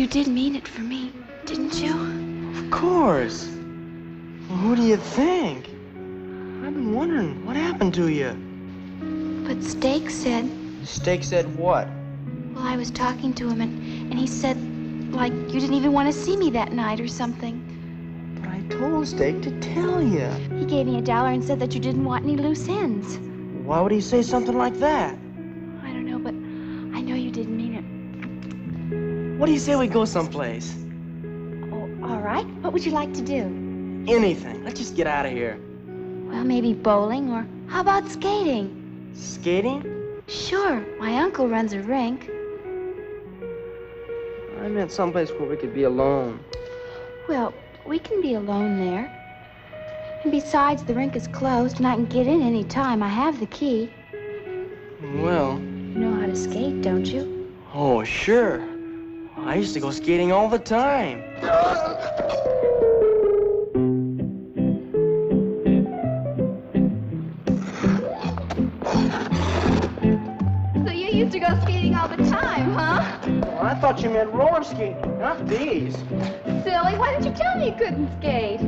S2: You did mean it for me, didn't you?
S4: Of course. Well, who do you think? I've been wondering, what happened to you?
S2: But Steak said...
S4: Steak said what?
S2: Well, I was talking to him, and he said, like, you didn't even want to see me that night or something.
S4: But I told Steak to tell you.
S2: He gave me $1 and said that you didn't want any loose ends.
S4: Why would he say something like that?
S2: I don't know, but I know you didn't mean it.
S4: What do you say we go someplace?
S2: Oh, all right. What would you like to do?
S4: Anything. Let's just get out of here.
S2: Well, maybe bowling, or how about skating?
S4: Skating?
S2: Sure. My uncle runs a rink.
S4: I meant someplace where we could be alone.
S2: Well, we can be alone there. And besides, the rink is closed, and I can get in any time. I have the key.
S4: Well...
S2: You know how to skate, don't you?
S4: Oh, sure. I used to go skating all the time.
S2: So you used to go skating all the time, huh?
S4: Well, I thought you meant roller skating, not these.
S2: Silly, why didn't you tell me you couldn't skate?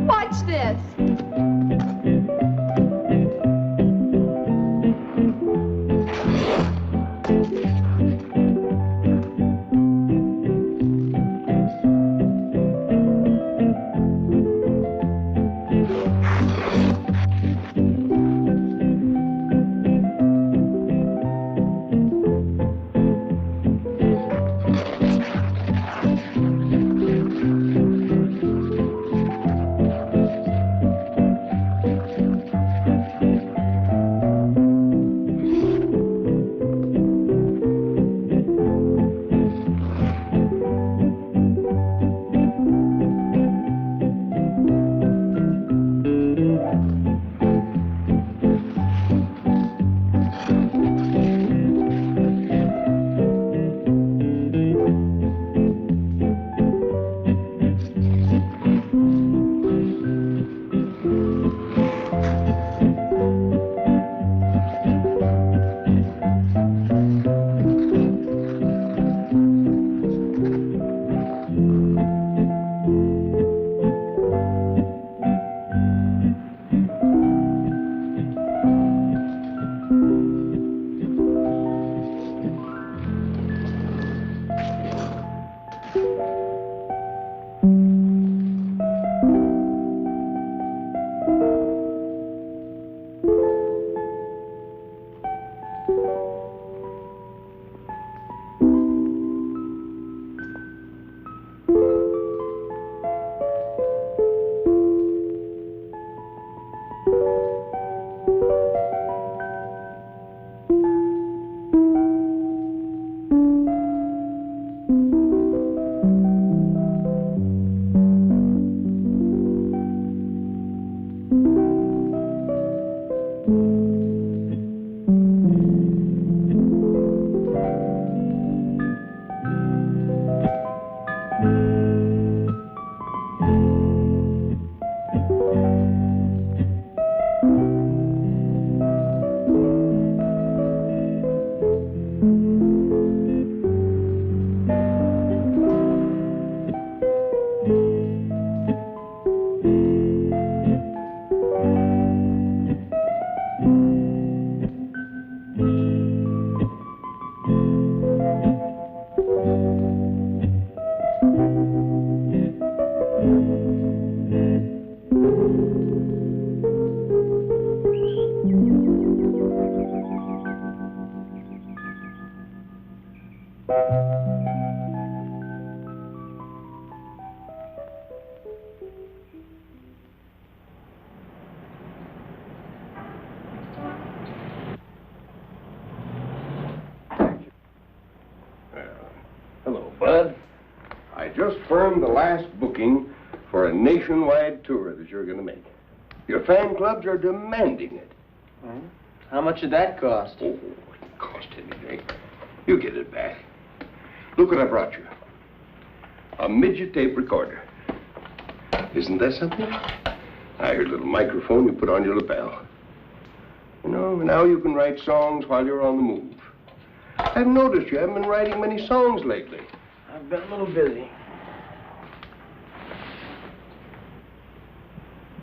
S2: Watch this.
S12: Bud, I just firmed the last booking for a nationwide tour that you're going to make. Your fan clubs are demanding it.
S4: How much did that cost?
S12: Oh, it didn't cost anything. You get it back. Look what I brought you. A midget tape recorder. Isn't that something? Your little microphone you put on your lapel. You know, now you can write songs while you're on the move. I've noticed you haven't been writing many songs lately.
S4: I've been a little busy.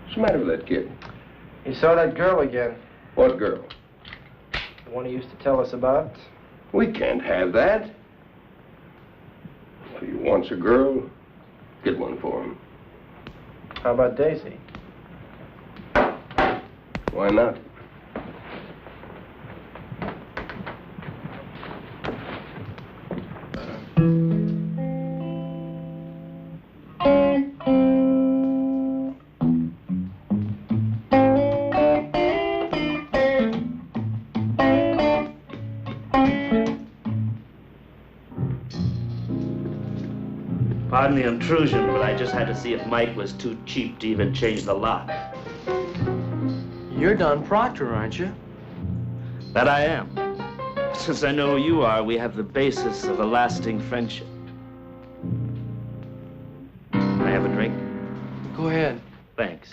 S12: What's the matter with that kid?
S3: You saw that girl again.
S12: What girl?
S3: The one he used to tell us about.
S12: We can't have that. If he wants a girl, get one for him.
S3: How about Daisy?
S12: Why not?
S11: Pardon the intrusion, but I just had to see if Mike was too cheap to even change the lock.
S4: You're Don Proctor, aren't you?
S11: That I am. Since I know who you are, we have the basis of a lasting friendship. Can I have a drink?
S4: Go ahead.
S11: Thanks.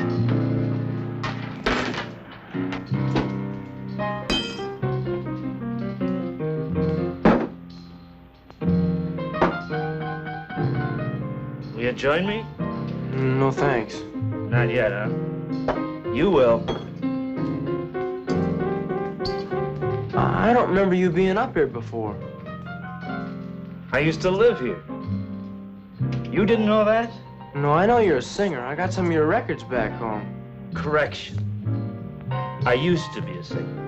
S11: Will you join me?
S4: No, thanks.
S11: Not yet, huh? You will.
S4: I don't remember you being up here before.
S11: I used to live here. You didn't know that?
S4: No, I know you're a singer. I got some of your records back home.
S11: Correction. I used to be a singer.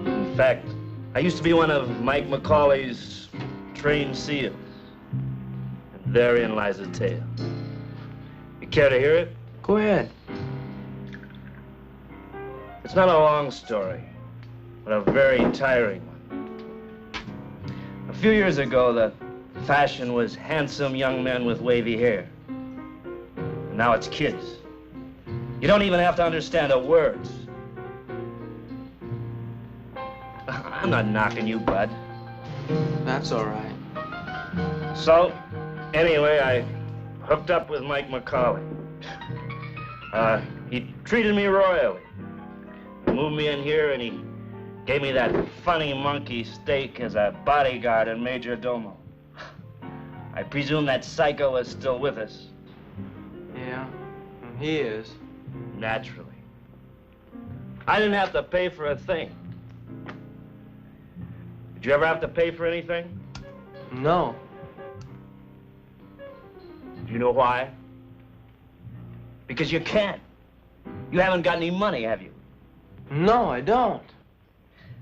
S11: In fact, I used to be one of Mike McCauley's trained seals. And therein lies a tale. You care to hear it?
S4: Go ahead.
S11: It's not a long story, but a very tiring one. A few years ago, the fashion was handsome young men with wavy hair. And now it's kids. You don't even have to understand the words. I'm not knocking you, bud.
S4: That's all right.
S11: So, anyway, I hooked up with Mike McCauley. He treated me royally. He moved me in here and he gave me that funny monkey steak as a bodyguard and major domo. I presume that psycho is still with us.
S4: Yeah, he is.
S11: Naturally. I didn't have to pay for a thing. Did you ever have to pay for anything?
S4: No.
S11: Do you know why? Because you can't. You haven't got any money, have you?
S4: No, I don't.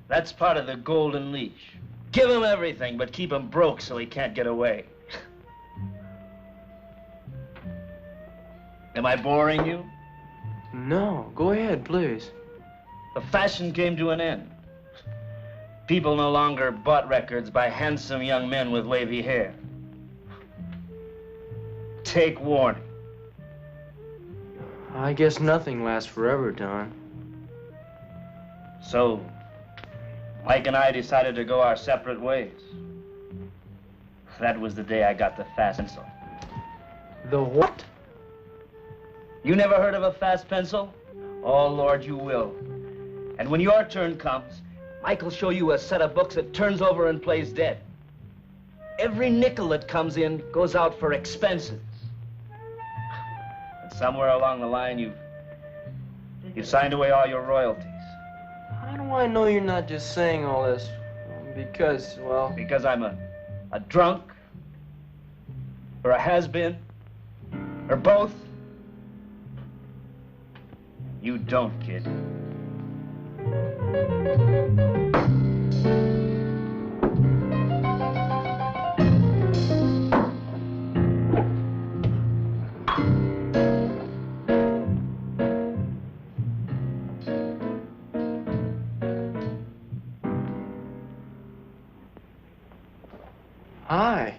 S11: That's part of the golden leash. Give him everything, but keep him broke so he can't get away. Am I boring you?
S4: No, go ahead, please.
S11: The fashion came to an end. People no longer bought records by handsome young men with wavy hair. Take warning.
S4: I guess nothing lasts forever, Don.
S11: So, Mike and I decided to go our separate ways. That was the day I got the fast pencil.
S4: The what?
S11: You never heard of a fast pencil? Oh, Lord, you will. And when your turn comes, Mike will show you a set of books that turns over and plays dead. Every nickel that comes in goes out for expenses. And somewhere along the line, you've signed away all your royalties.
S4: How do I know you're not just saying all this because, well...
S11: Because I'm a drunk, or a has-been, or both? You don't, kid.
S4: Hi.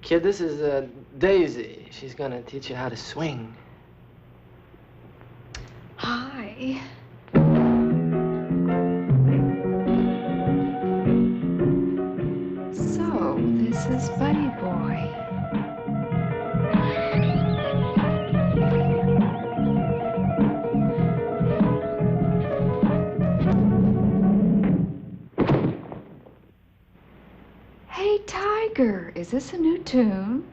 S4: Kid, this is Daisy. She's gonna teach you how to swing.
S16: Hi. So, this is Buddy Boy. Hey, Tiger, is this a new tune?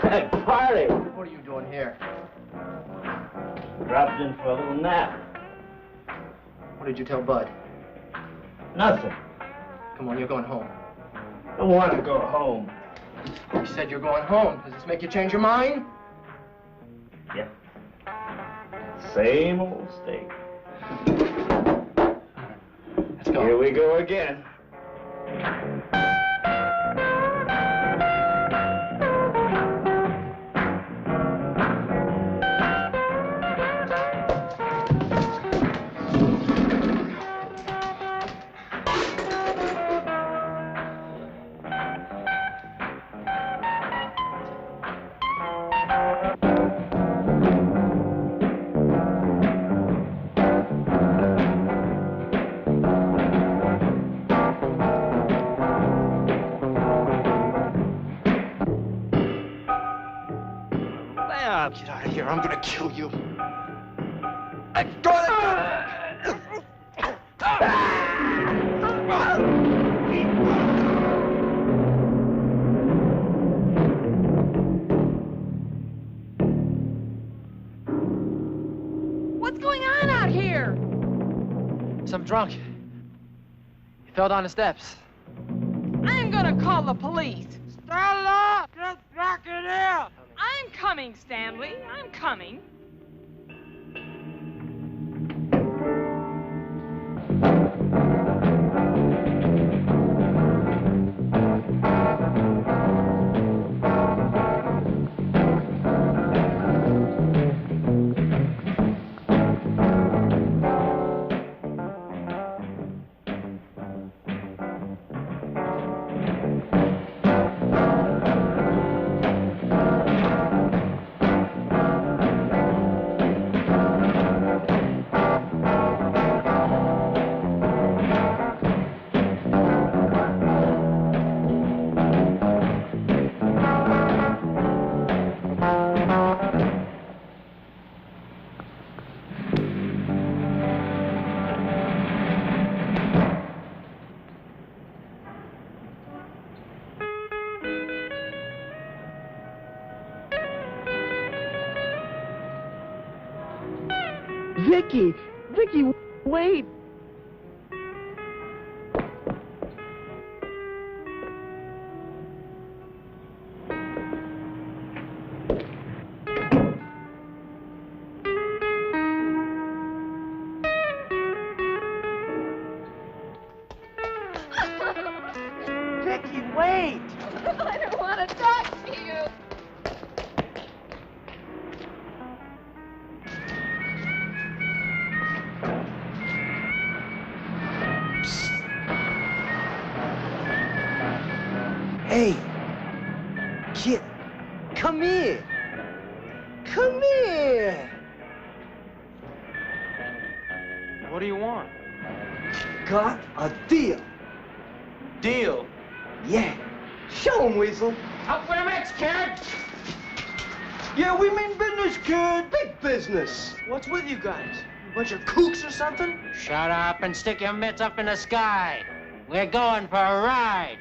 S11: Hey, party!
S3: What are you doing here?
S11: Dropped in for a little nap.
S3: What did you tell Bud?
S11: Nothing.
S3: Come on, you're going home.
S11: I don't want to go home.
S3: You said you're going home. Does this make you change your mind?
S11: Yeah. Same old steak.
S3: Let's go.
S11: Here we go again.
S4: Get out of here. I'm gonna kill you.
S16: What's going on out here?
S3: Some drunk. He fell down the steps.
S16: I'm gonna call the police. Stella, get back in here! I'm coming, Stanley. I'm coming.
S19: Vicky, wait.
S4: Vicky, wait!
S16: I don't want to talk to you.
S4: Hey, kid, come here. Come here.
S3: What do you want?
S4: Got a deal.
S3: Deal?
S4: Yeah. Show 'em, Weasel.
S14: Up with the mix, kid!
S4: Yeah, we mean business, kid. Big business.
S3: What's with you guys? A bunch of kooks or something?
S14: Shut up and stick your mitts up in the sky. We're going for a ride.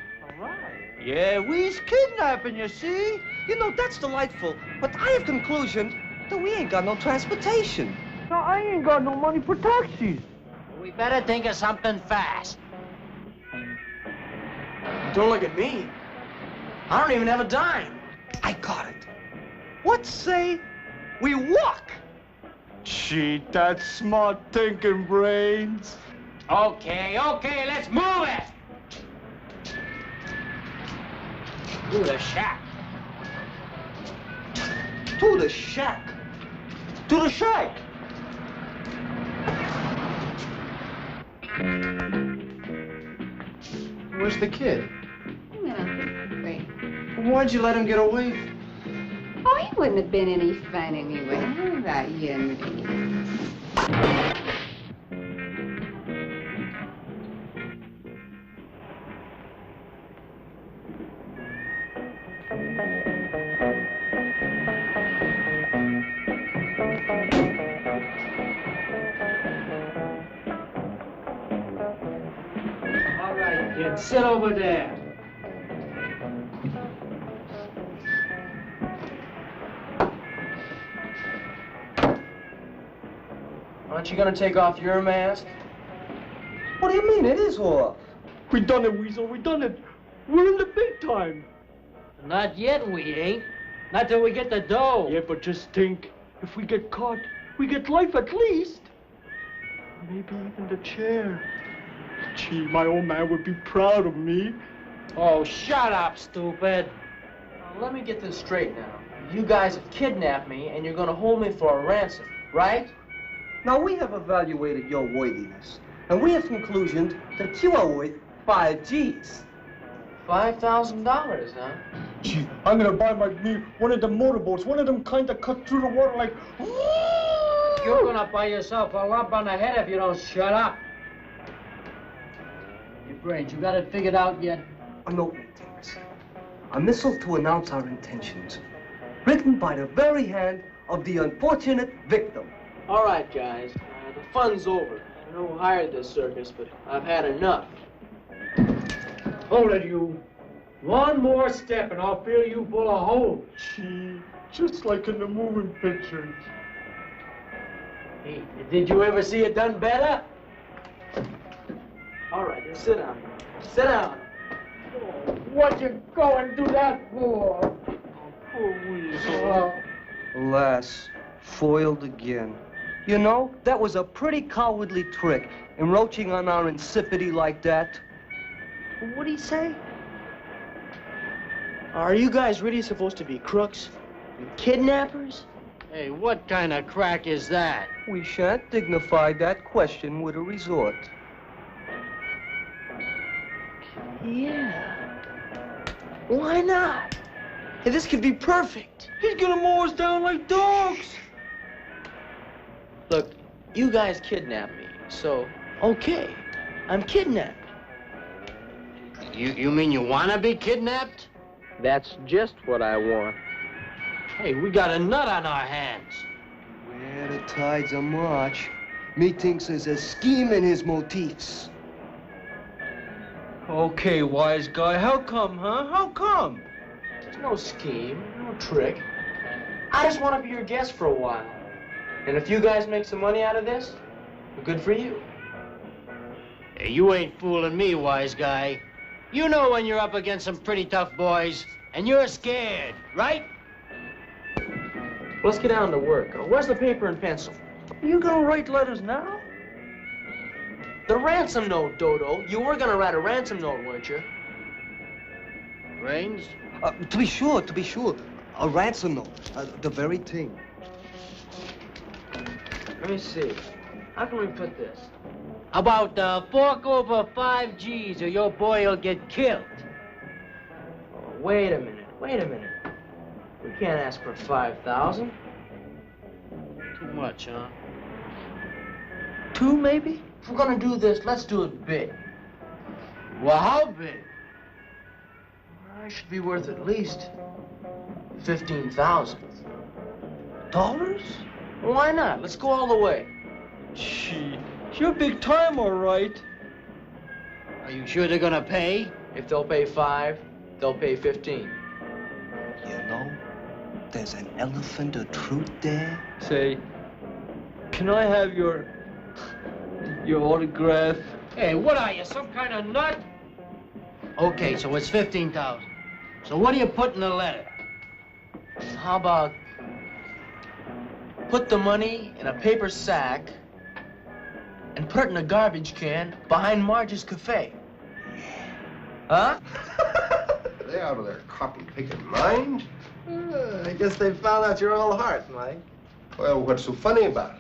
S4: Yeah, we's kidnapping, you see? You know, that's delightful. But I have conclusion that we ain't got no transportation. No, I ain't got no money for taxis.
S14: We better think of something fast.
S3: Don't look at me. I don't even have a dime.
S4: I got it. What say we walk?
S5: Gee, that's smart thinking, Brains.
S14: Okay, let's move it! To the shack.
S4: To the shack. To the shack.
S3: Where's the kid?
S16: Wait.
S3: Why'd you let him get away?
S16: Oh, he wouldn't have been any fun anyway. How about you, Henry?
S14: All right, kid, sit over there.
S4: Aren't you gonna take off your mask?
S20: What do you mean? It is off.
S19: We done it, Weasel. We done it. We're in the big time.
S14: Not yet, we ain't. Not till we get the dough.
S19: Yeah, but just think. If we get caught, we get life at least. Maybe even the chair. Gee, my old man would be proud of me.
S14: Oh, shut up, stupid.
S4: Let me get this straight now. You guys have kidnapped me, and you're gonna hold me for a ransom, right?
S20: Now, we have evaluated your worthiness, and we have conclusioned that you are worth 5 G's.
S4: $5,000, huh?
S19: Gee, I'm gonna buy me one of them motorboats, one of them kind that cut through the water like...
S14: You're gonna buy yourself a lump on the head if you don't shut up. Your brains, you got it figured out yet?
S20: A note, Tinks. A missile to announce our intentions, written by the very hand of the unfortunate victim.
S4: All right, guys. The fun's over. I don't know who hired this circus, but I've had enough.
S14: Hold it, you. One more step and I'll fill you full of holes.
S19: Gee, just like in the moving pictures.
S14: Hey, did you ever see it done better?
S4: All right, then sit down. Sit down.
S14: What you go and do that for?
S4: Poor Weasel.
S20: Alas, foiled again. You know, that was a pretty cowardly trick, encroaching on our insipidity like that.
S4: What'd he say? Are you guys really supposed to be crooks? Kidnappers?
S14: Hey, what kind of crack is that?
S20: We shan't dignify that question with a resort.
S4: Yeah. Why not? Hey, this could be perfect.
S19: He's gonna mow us down like dogs.
S4: Look, you guys kidnapped me, so, okay, I'm kidnapped.
S14: You mean you want to be kidnapped?
S4: That's just what I want. Hey, we got a nut on our hands.
S20: Where the tides are march, methinks there's a scheme in his motifs.
S4: Okay, wise guy, how come, huh? How come? There's no scheme, no trick. I just want to be your guest for a while. And if you guys make some money out of this, good for you.
S14: Hey, you ain't fooling me, wise guy. You know when you're up against some pretty tough boys, and you're scared, right?
S4: Let's get down to work. Where's the paper and pencil?
S19: You gonna write letters now?
S4: The ransom note, Dodo. You were gonna write a ransom note, weren't you?
S14: Brains?
S20: To be sure. A ransom note. The very thing.
S4: Let me see. How can we put this?
S14: About fork over 5 G's or your boy will get killed.
S4: Oh, wait a minute. We can't ask for 5,000.
S14: Too much, huh?
S4: 2, maybe? If we're gonna do this, let's do it big.
S14: Well, how big?
S4: I should be worth at least 15,000. $? Why not? Let's go all the way.
S19: Gee, you're big time, all right.
S14: Are you sure they're gonna pay?
S4: If they'll pay 5, they'll pay 15.
S20: You know, there's an elephant of truth there.
S19: Say, can I have your autograph?
S14: Hey, what are you, some kind of nut? Okay, so it's 15,000. So what do you put in the letter?
S4: How about put the money in a paper sack and put it in a garbage can behind Marge's cafe? Huh?
S10: They out of their cotton-picking mind?
S3: I guess they found out your old heart, Mike.
S10: Well, what's so funny about it?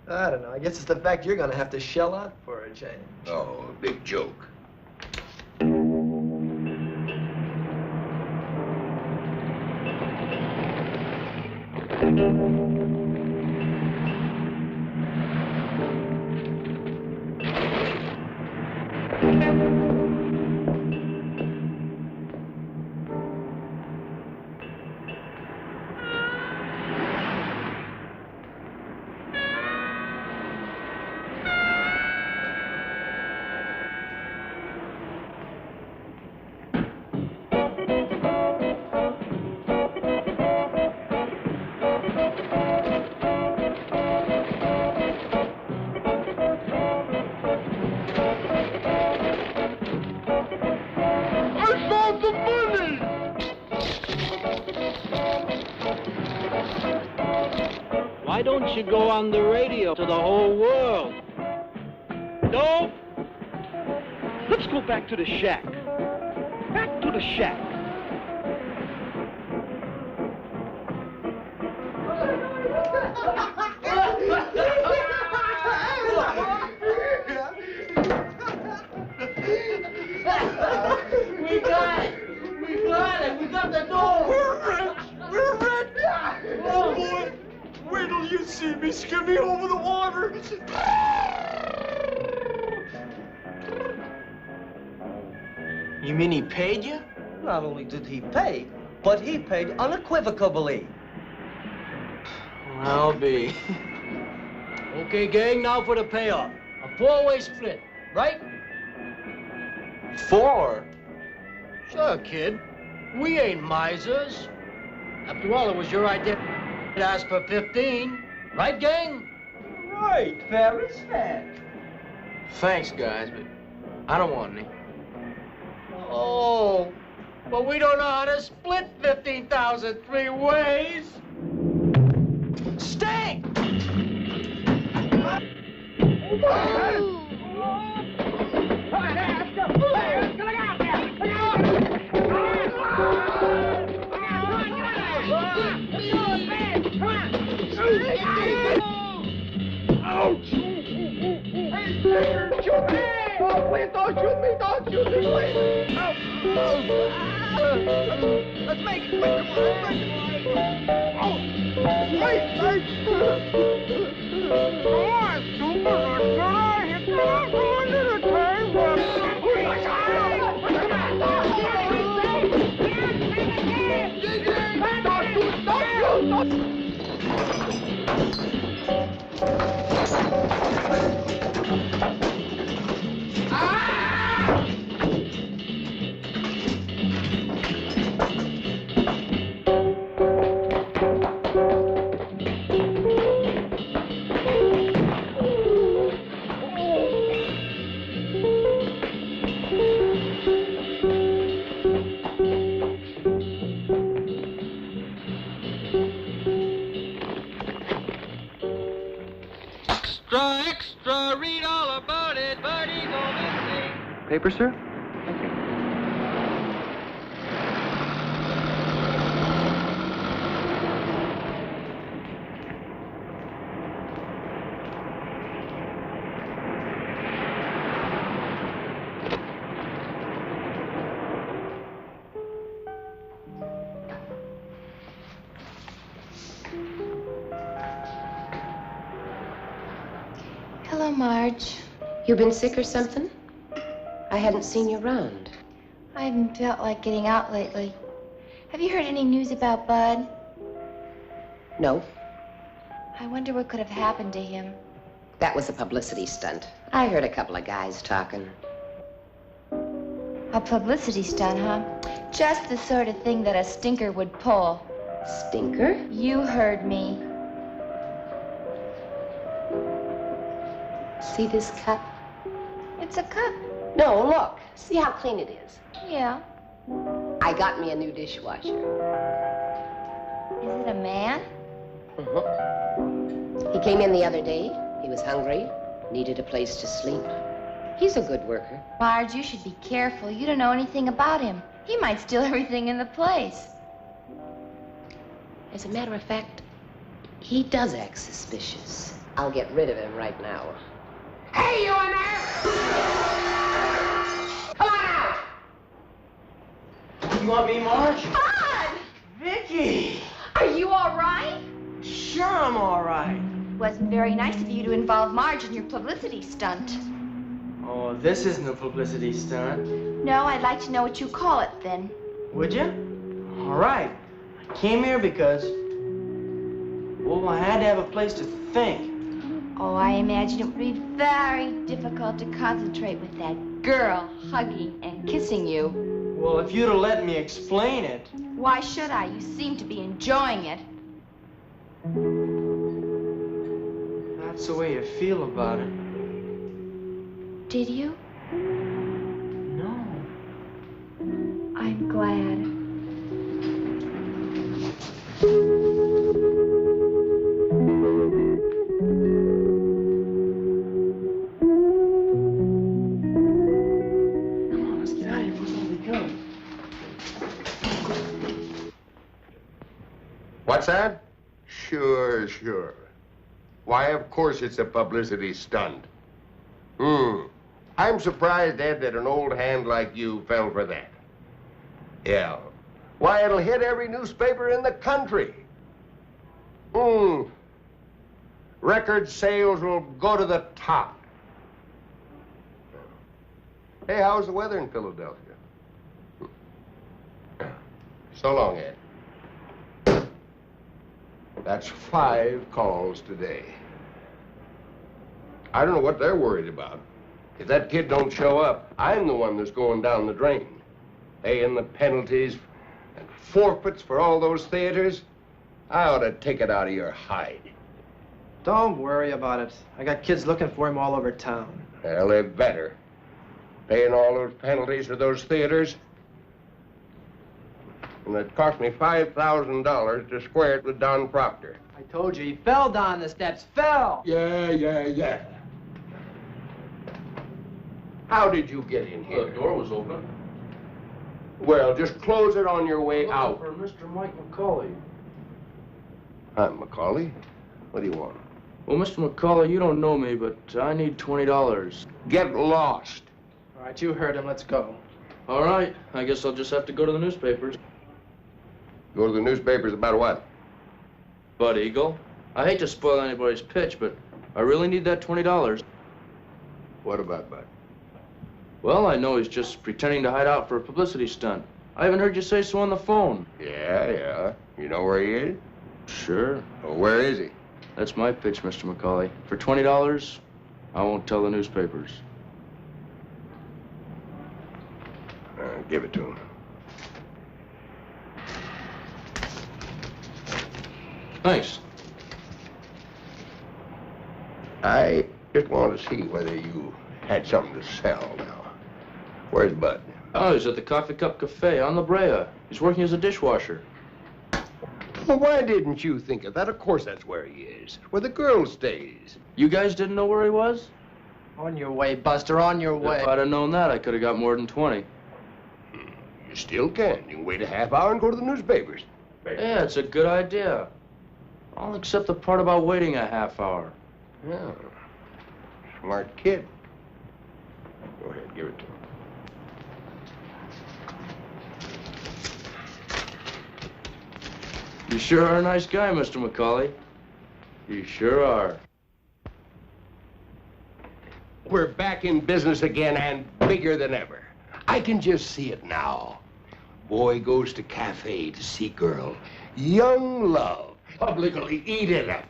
S3: I don't know. I guess it's the fact you're gonna have to shell out for a change.
S10: Oh, a big joke.
S21: Why don't you go on the radio to the whole world? No? Let's go back to the shack. Back to the shack.
S14: We got it! We got it! We got the door!
S19: We're rich! We're rich! Oh, boy! Wait till you see me skimming over the water!
S4: You mean he paid you?
S20: Not only did he pay, but he paid unequivocally.
S4: I'll be.
S14: Okay, gang, now for the payoff. A four-way split, right?
S4: 4?
S14: Sure, kid. We ain't misers. After all, it was your idea to ask for 15. Right, gang?
S20: Right, fair is fair.
S4: Thanks, guys, but I don't want any.
S14: Oh, but we don't know how to split 15,000 three ways.
S4: Stay!
S19: Ouch! Hey, Sticker, shoot me! Oh, please don't shoot me! Don't shoot me, please! Let's make it quick! Oh, wait! Come on, stupid! Hit the go into the
S9: Extra, read all about it, Buddy go missing.
S3: Paper, sir?
S2: Hello, Marge.
S1: You been sick or something? I hadn't seen you around.
S2: I haven't felt like getting out lately. Have you heard any news about Bud?
S1: No,
S2: I wonder what could have happened to him.
S1: that was a publicity stunt. I heard a couple of guys talking.
S2: A publicity stunt, huh? Just the sort of thing that a stinker would pull.
S1: Stinker?
S2: You heard me.
S1: See this cup?
S2: It's a cup.
S1: No, look. See how clean it is.
S2: Yeah.
S1: I got me a new dishwasher.
S2: Is it a man?
S1: He came in the other day. He was hungry, needed a place to sleep. He's a good worker.
S2: Marge, you should be careful. You don't know anything about him. He might steal everything in the place.
S1: As a matter of fact, he does act suspicious. I'll get rid of him right now. Hey, you in there! Come on out!
S4: You want me, Marge?
S2: Bud!
S4: Vicky!
S2: Are you all right?
S4: Sure, I'm all right.
S2: Wasn't very nice of you to involve Marge in your publicity stunt.
S4: Oh, this isn't a publicity stunt.
S2: No, I'd like to know what you call it, then.
S4: Would you? All right. I came here because, well, I had to have a place to think.
S2: Oh, I imagine it would be very difficult to concentrate with that girl hugging and kissing you.
S4: Well, if you'd have let me explain it.
S2: Why should I? You seem to be enjoying it.
S4: That's the way you feel about it.
S2: Did you?
S4: No.
S2: I'm glad.
S10: What's that? Sure, sure. Why, of course it's a publicity stunt. I'm surprised, Ed, that an old hand like you fell for that. Yeah. Why, it'll hit every newspaper in the country. Record sales will go to the top. Hey, how's the weather in Philadelphia? So long, Ed. That's 5 calls today. I don't know what they're worried about. If that kid don't show up, I'm the one that's going down the drain. Paying the penalties and forfeits for all those theaters. I ought to take it out of your hide.
S3: Don't worry about it. I got kids looking for him all over town.
S10: Well, they better. Paying all those penalties for those theaters. And it cost me $5,000 to square it with Don Proctor.
S3: I told you, he fell down the steps. Fell!
S10: Yeah. How did you get in here?
S7: The door was open.
S10: Well, just close it on your way out.
S7: For Mr. Mike McCauley.
S10: I'm McCauley. What do you want?
S7: Well, Mr. McCauley, you don't know me, but I need $20.
S10: Get lost.
S3: All right, you heard him. Let's go.
S7: All right. I guess I'll just have to go to the newspapers.
S10: Go to the newspapers about what?
S7: Bud Eagle. I hate to spoil anybody's pitch, but I really need that $20.
S10: What about Bud?
S7: Well, I know he's just pretending to hide out for a publicity stunt. I haven't heard you say so on the phone.
S10: Yeah. You know where he is?
S7: Sure.
S10: Well, where is he?
S7: That's my pitch, Mr. McCauley. For $20, I won't tell the newspapers.
S10: Give it to him.
S7: Thanks.
S10: I just want to see whether you had something to sell now. Where's Bud?
S7: Oh, he's at the Coffee Cup Cafe on La Brea. He's working as a dishwasher.
S10: Well, why didn't you think of that? Of course that's where he is. Where the girl stays.
S7: You guys didn't know where he was?
S3: On your way, Buster, on your way.
S7: If I'd have known that, I could have got more than 20.
S10: You still can. You can wait a half hour and go to the newspapers.
S7: Yeah, it's a good idea. I'll accept the part about waiting a half hour.
S10: Yeah. Smart kid. Go ahead, give it to him.
S7: You sure are a nice guy, Mr. McCauley. You sure are.
S10: We're back in business again and bigger than ever. I can just see it now. Boy goes to cafe to see girl. Young love. Publicly eat it up.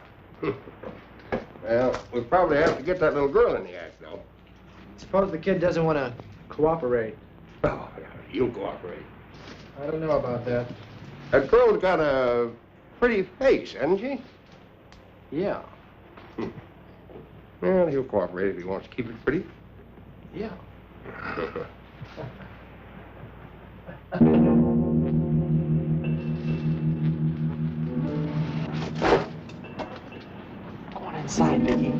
S10: Well, we'll probably have to get that little girl in the act, though.
S3: Suppose the kid doesn't want to cooperate.
S10: Oh, he'll cooperate.
S3: I don't know about that.
S10: That girl's got a pretty face, hasn't she?
S3: Yeah.
S10: Well, he'll cooperate if he wants to keep it pretty.
S3: Yeah. Go on inside, Vicky.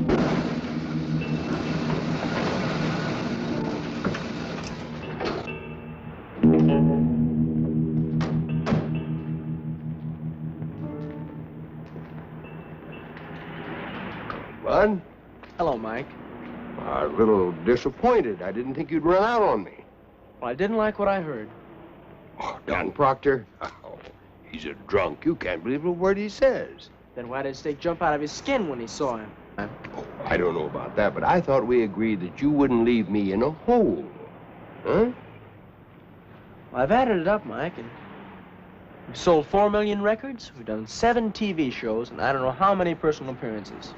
S10: Bud?
S3: Hello, Mike.
S10: A little disappointed. I didn't think you'd run out on me.
S3: Well, I didn't like what I heard.
S10: Oh, Don Proctor? Oh, he's a drunk. You can't believe a word he says.
S3: Then why did Steak jump out of his skin when he saw him?
S10: Oh, I don't know about that, but I thought we agreed that you wouldn't leave me in a hole. Huh?
S3: Well, I've added it up, Mike, and we've sold 4 million records, we've done 7 TV shows, and I don't know how many personal appearances.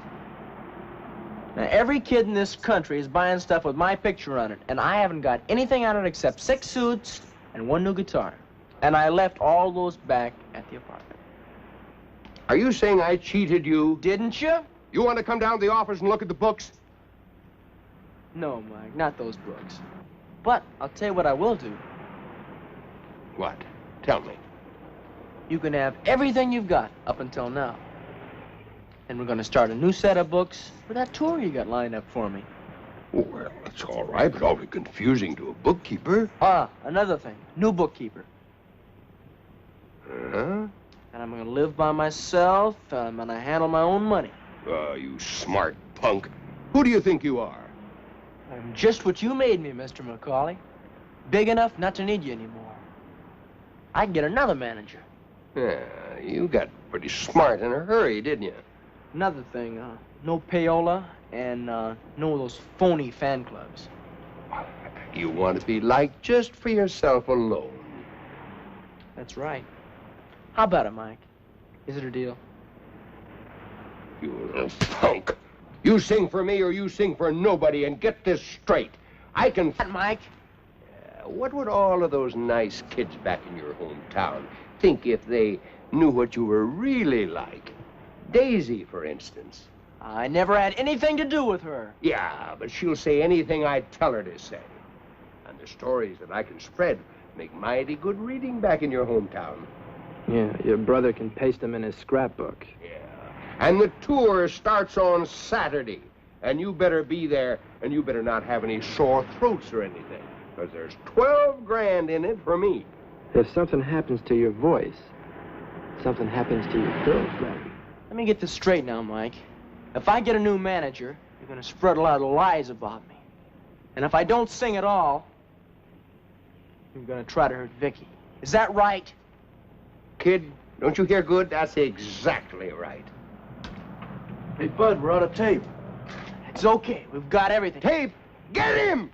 S3: Now, every kid in this country is buying stuff with my picture on it, and I haven't got anything on it except 6 suits and 1 new guitar. And I left all those back at the apartment.
S10: Are you saying I cheated you?
S3: Didn't you?
S10: You want to come down to the office and look at the books?
S3: No, Mike, not those books. But I'll tell you what I will do.
S10: What? Tell me.
S3: You can have everything you've got up until now. And we're going to start a new set of books for that tour you got lined up for me.
S10: Well, that's all right, but awfully confusing to a bookkeeper.
S3: Ah, another thing. New bookkeeper.
S10: Huh?
S3: And And I'm gonna live by myself, and I'm gonna handle my own money.
S10: Oh, you smart punk. Who do you think you are?
S3: I'm just what you made me, Mr. McCauley. Big enough not to need you anymore. I can get another manager.
S10: Yeah, you got pretty smart in a hurry, didn't you?
S3: Another thing, no payola and no of those phony fan clubs.
S10: You want to be liked just for yourself alone.
S3: That's right. How about it, Mike? Is it a deal?
S10: You little punk. You sing for me or you sing for nobody, and get this straight. I can...
S3: Mike?
S10: What would all of those nice kids back in your hometown think if they knew what you were really like? Daisy, for instance.
S3: I never had anything to do with her.
S10: Yeah, but she'll say anything I tell her to say. And the stories that I can spread make mighty good reading back in your hometown.
S8: Yeah, your brother can paste them in his scrapbook.
S10: Yeah. And the tour starts on Saturday. And you better be there, and you better not have any sore throats or anything. Because there's 12 grand in it for me.
S8: If something happens to your voice, something happens to your girlfriend.
S3: Let me get this straight now, Mike. If I get a new manager, you're gonna spread a lot of lies about me. And if I don't sing at all, you're gonna try to hurt Vicky. Is that right?
S10: Kid, don't you hear good? That's exactly right.
S3: Hey, Bud, we're out of tape. It's okay. We've got everything.
S10: Tape? Get him!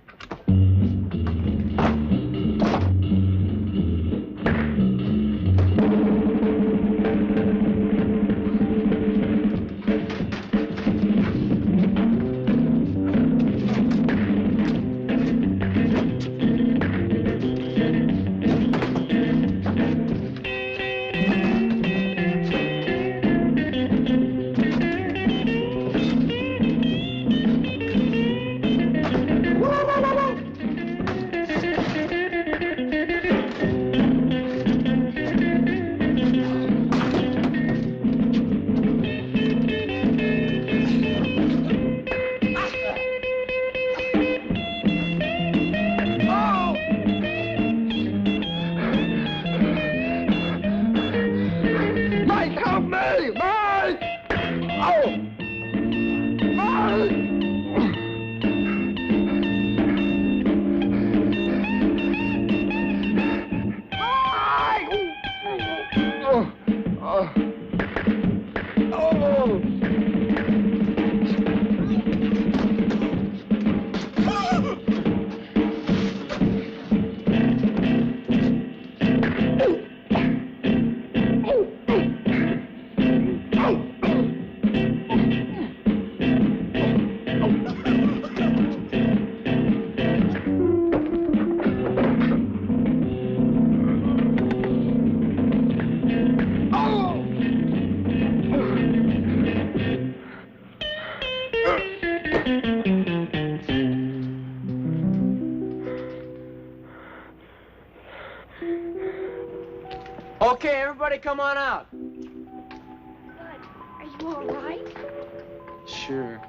S3: Okay, everybody come on out.
S2: Are you all right?
S3: Sure.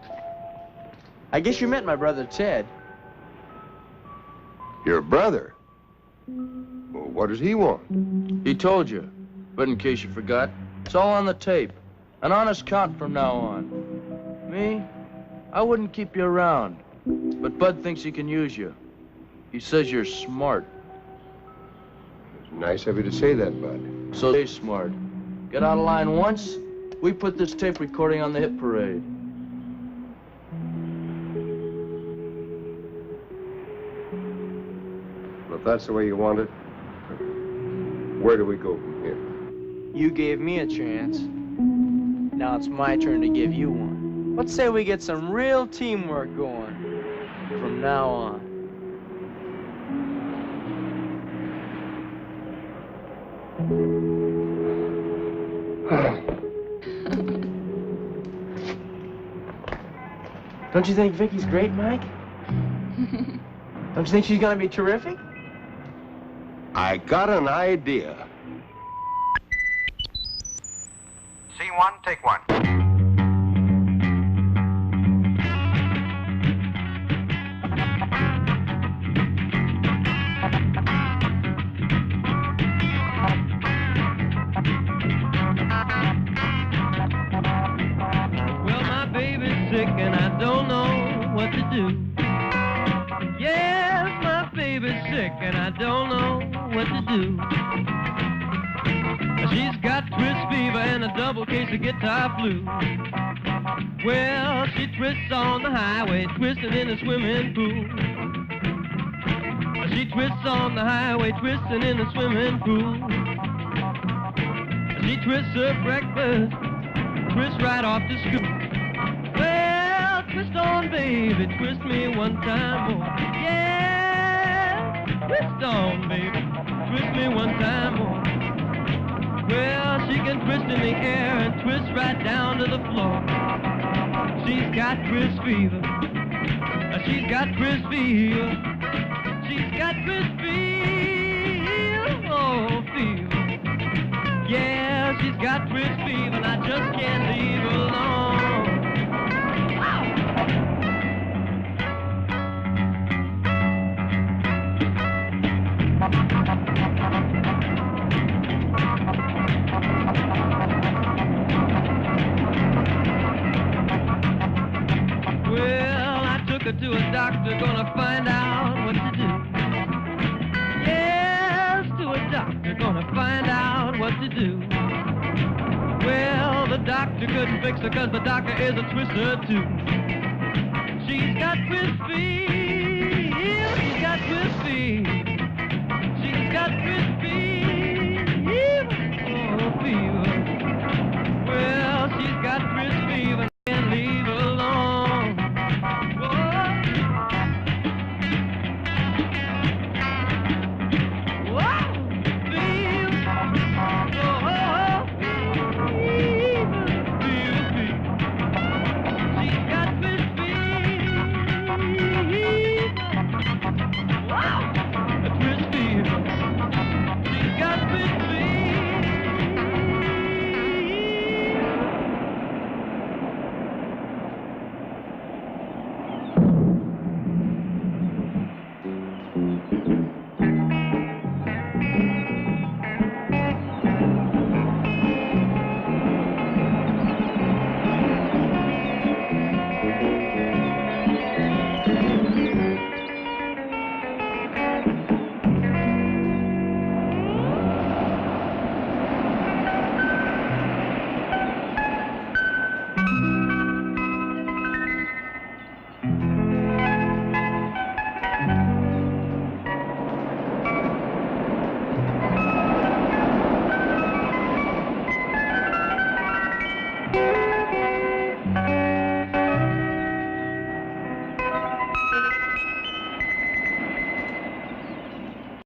S3: I guess you met my brother, Ted.
S10: Your brother? Well, what does he want?
S7: He told you. But in case you forgot, it's all on the tape. An honest count from now on. Me? I wouldn't keep you around. But Bud thinks he can use you. He says you're smart.
S10: It's nice of you to say that, Bud.
S7: So stay smart. Get out of line once, we put this tape recording on the hit parade.
S10: Well, if that's the way you want it, where do we go from here?
S3: You gave me a chance. Now it's my turn to give you one. Let's say we get some real teamwork going from now on. Don't you think Vicky's great, Mike? Don't you think she's gonna be terrific?
S10: I got an idea.
S22: C1, take one.
S9: Well, my baby's sick and I don't know what to do. Yes, my baby's sick and I don't know what to do. She's got twist fever and a double case of guitar flu. Well, she twists on the highway, twisting in the swimming pool. She twists on the highway, twisting in the swimming pool. She twists her breakfast, twists right off to school. Well, twist on, baby, twist me one time more. Yeah, twist on, baby, twist me one time more. Well, she can twist in the air and twist right down to the floor. She's got twist fever. She's got twist fever. She's got twist fever. Oh, fever. Yeah, she's got twist fever and I just can't leave her alone. Well, I took her to a doctor, gonna find out what to do. Yes, to a doctor, gonna find out what to do. Well, the doctor couldn't fix her 'cause the doctor is a twister too. She's got twist fever.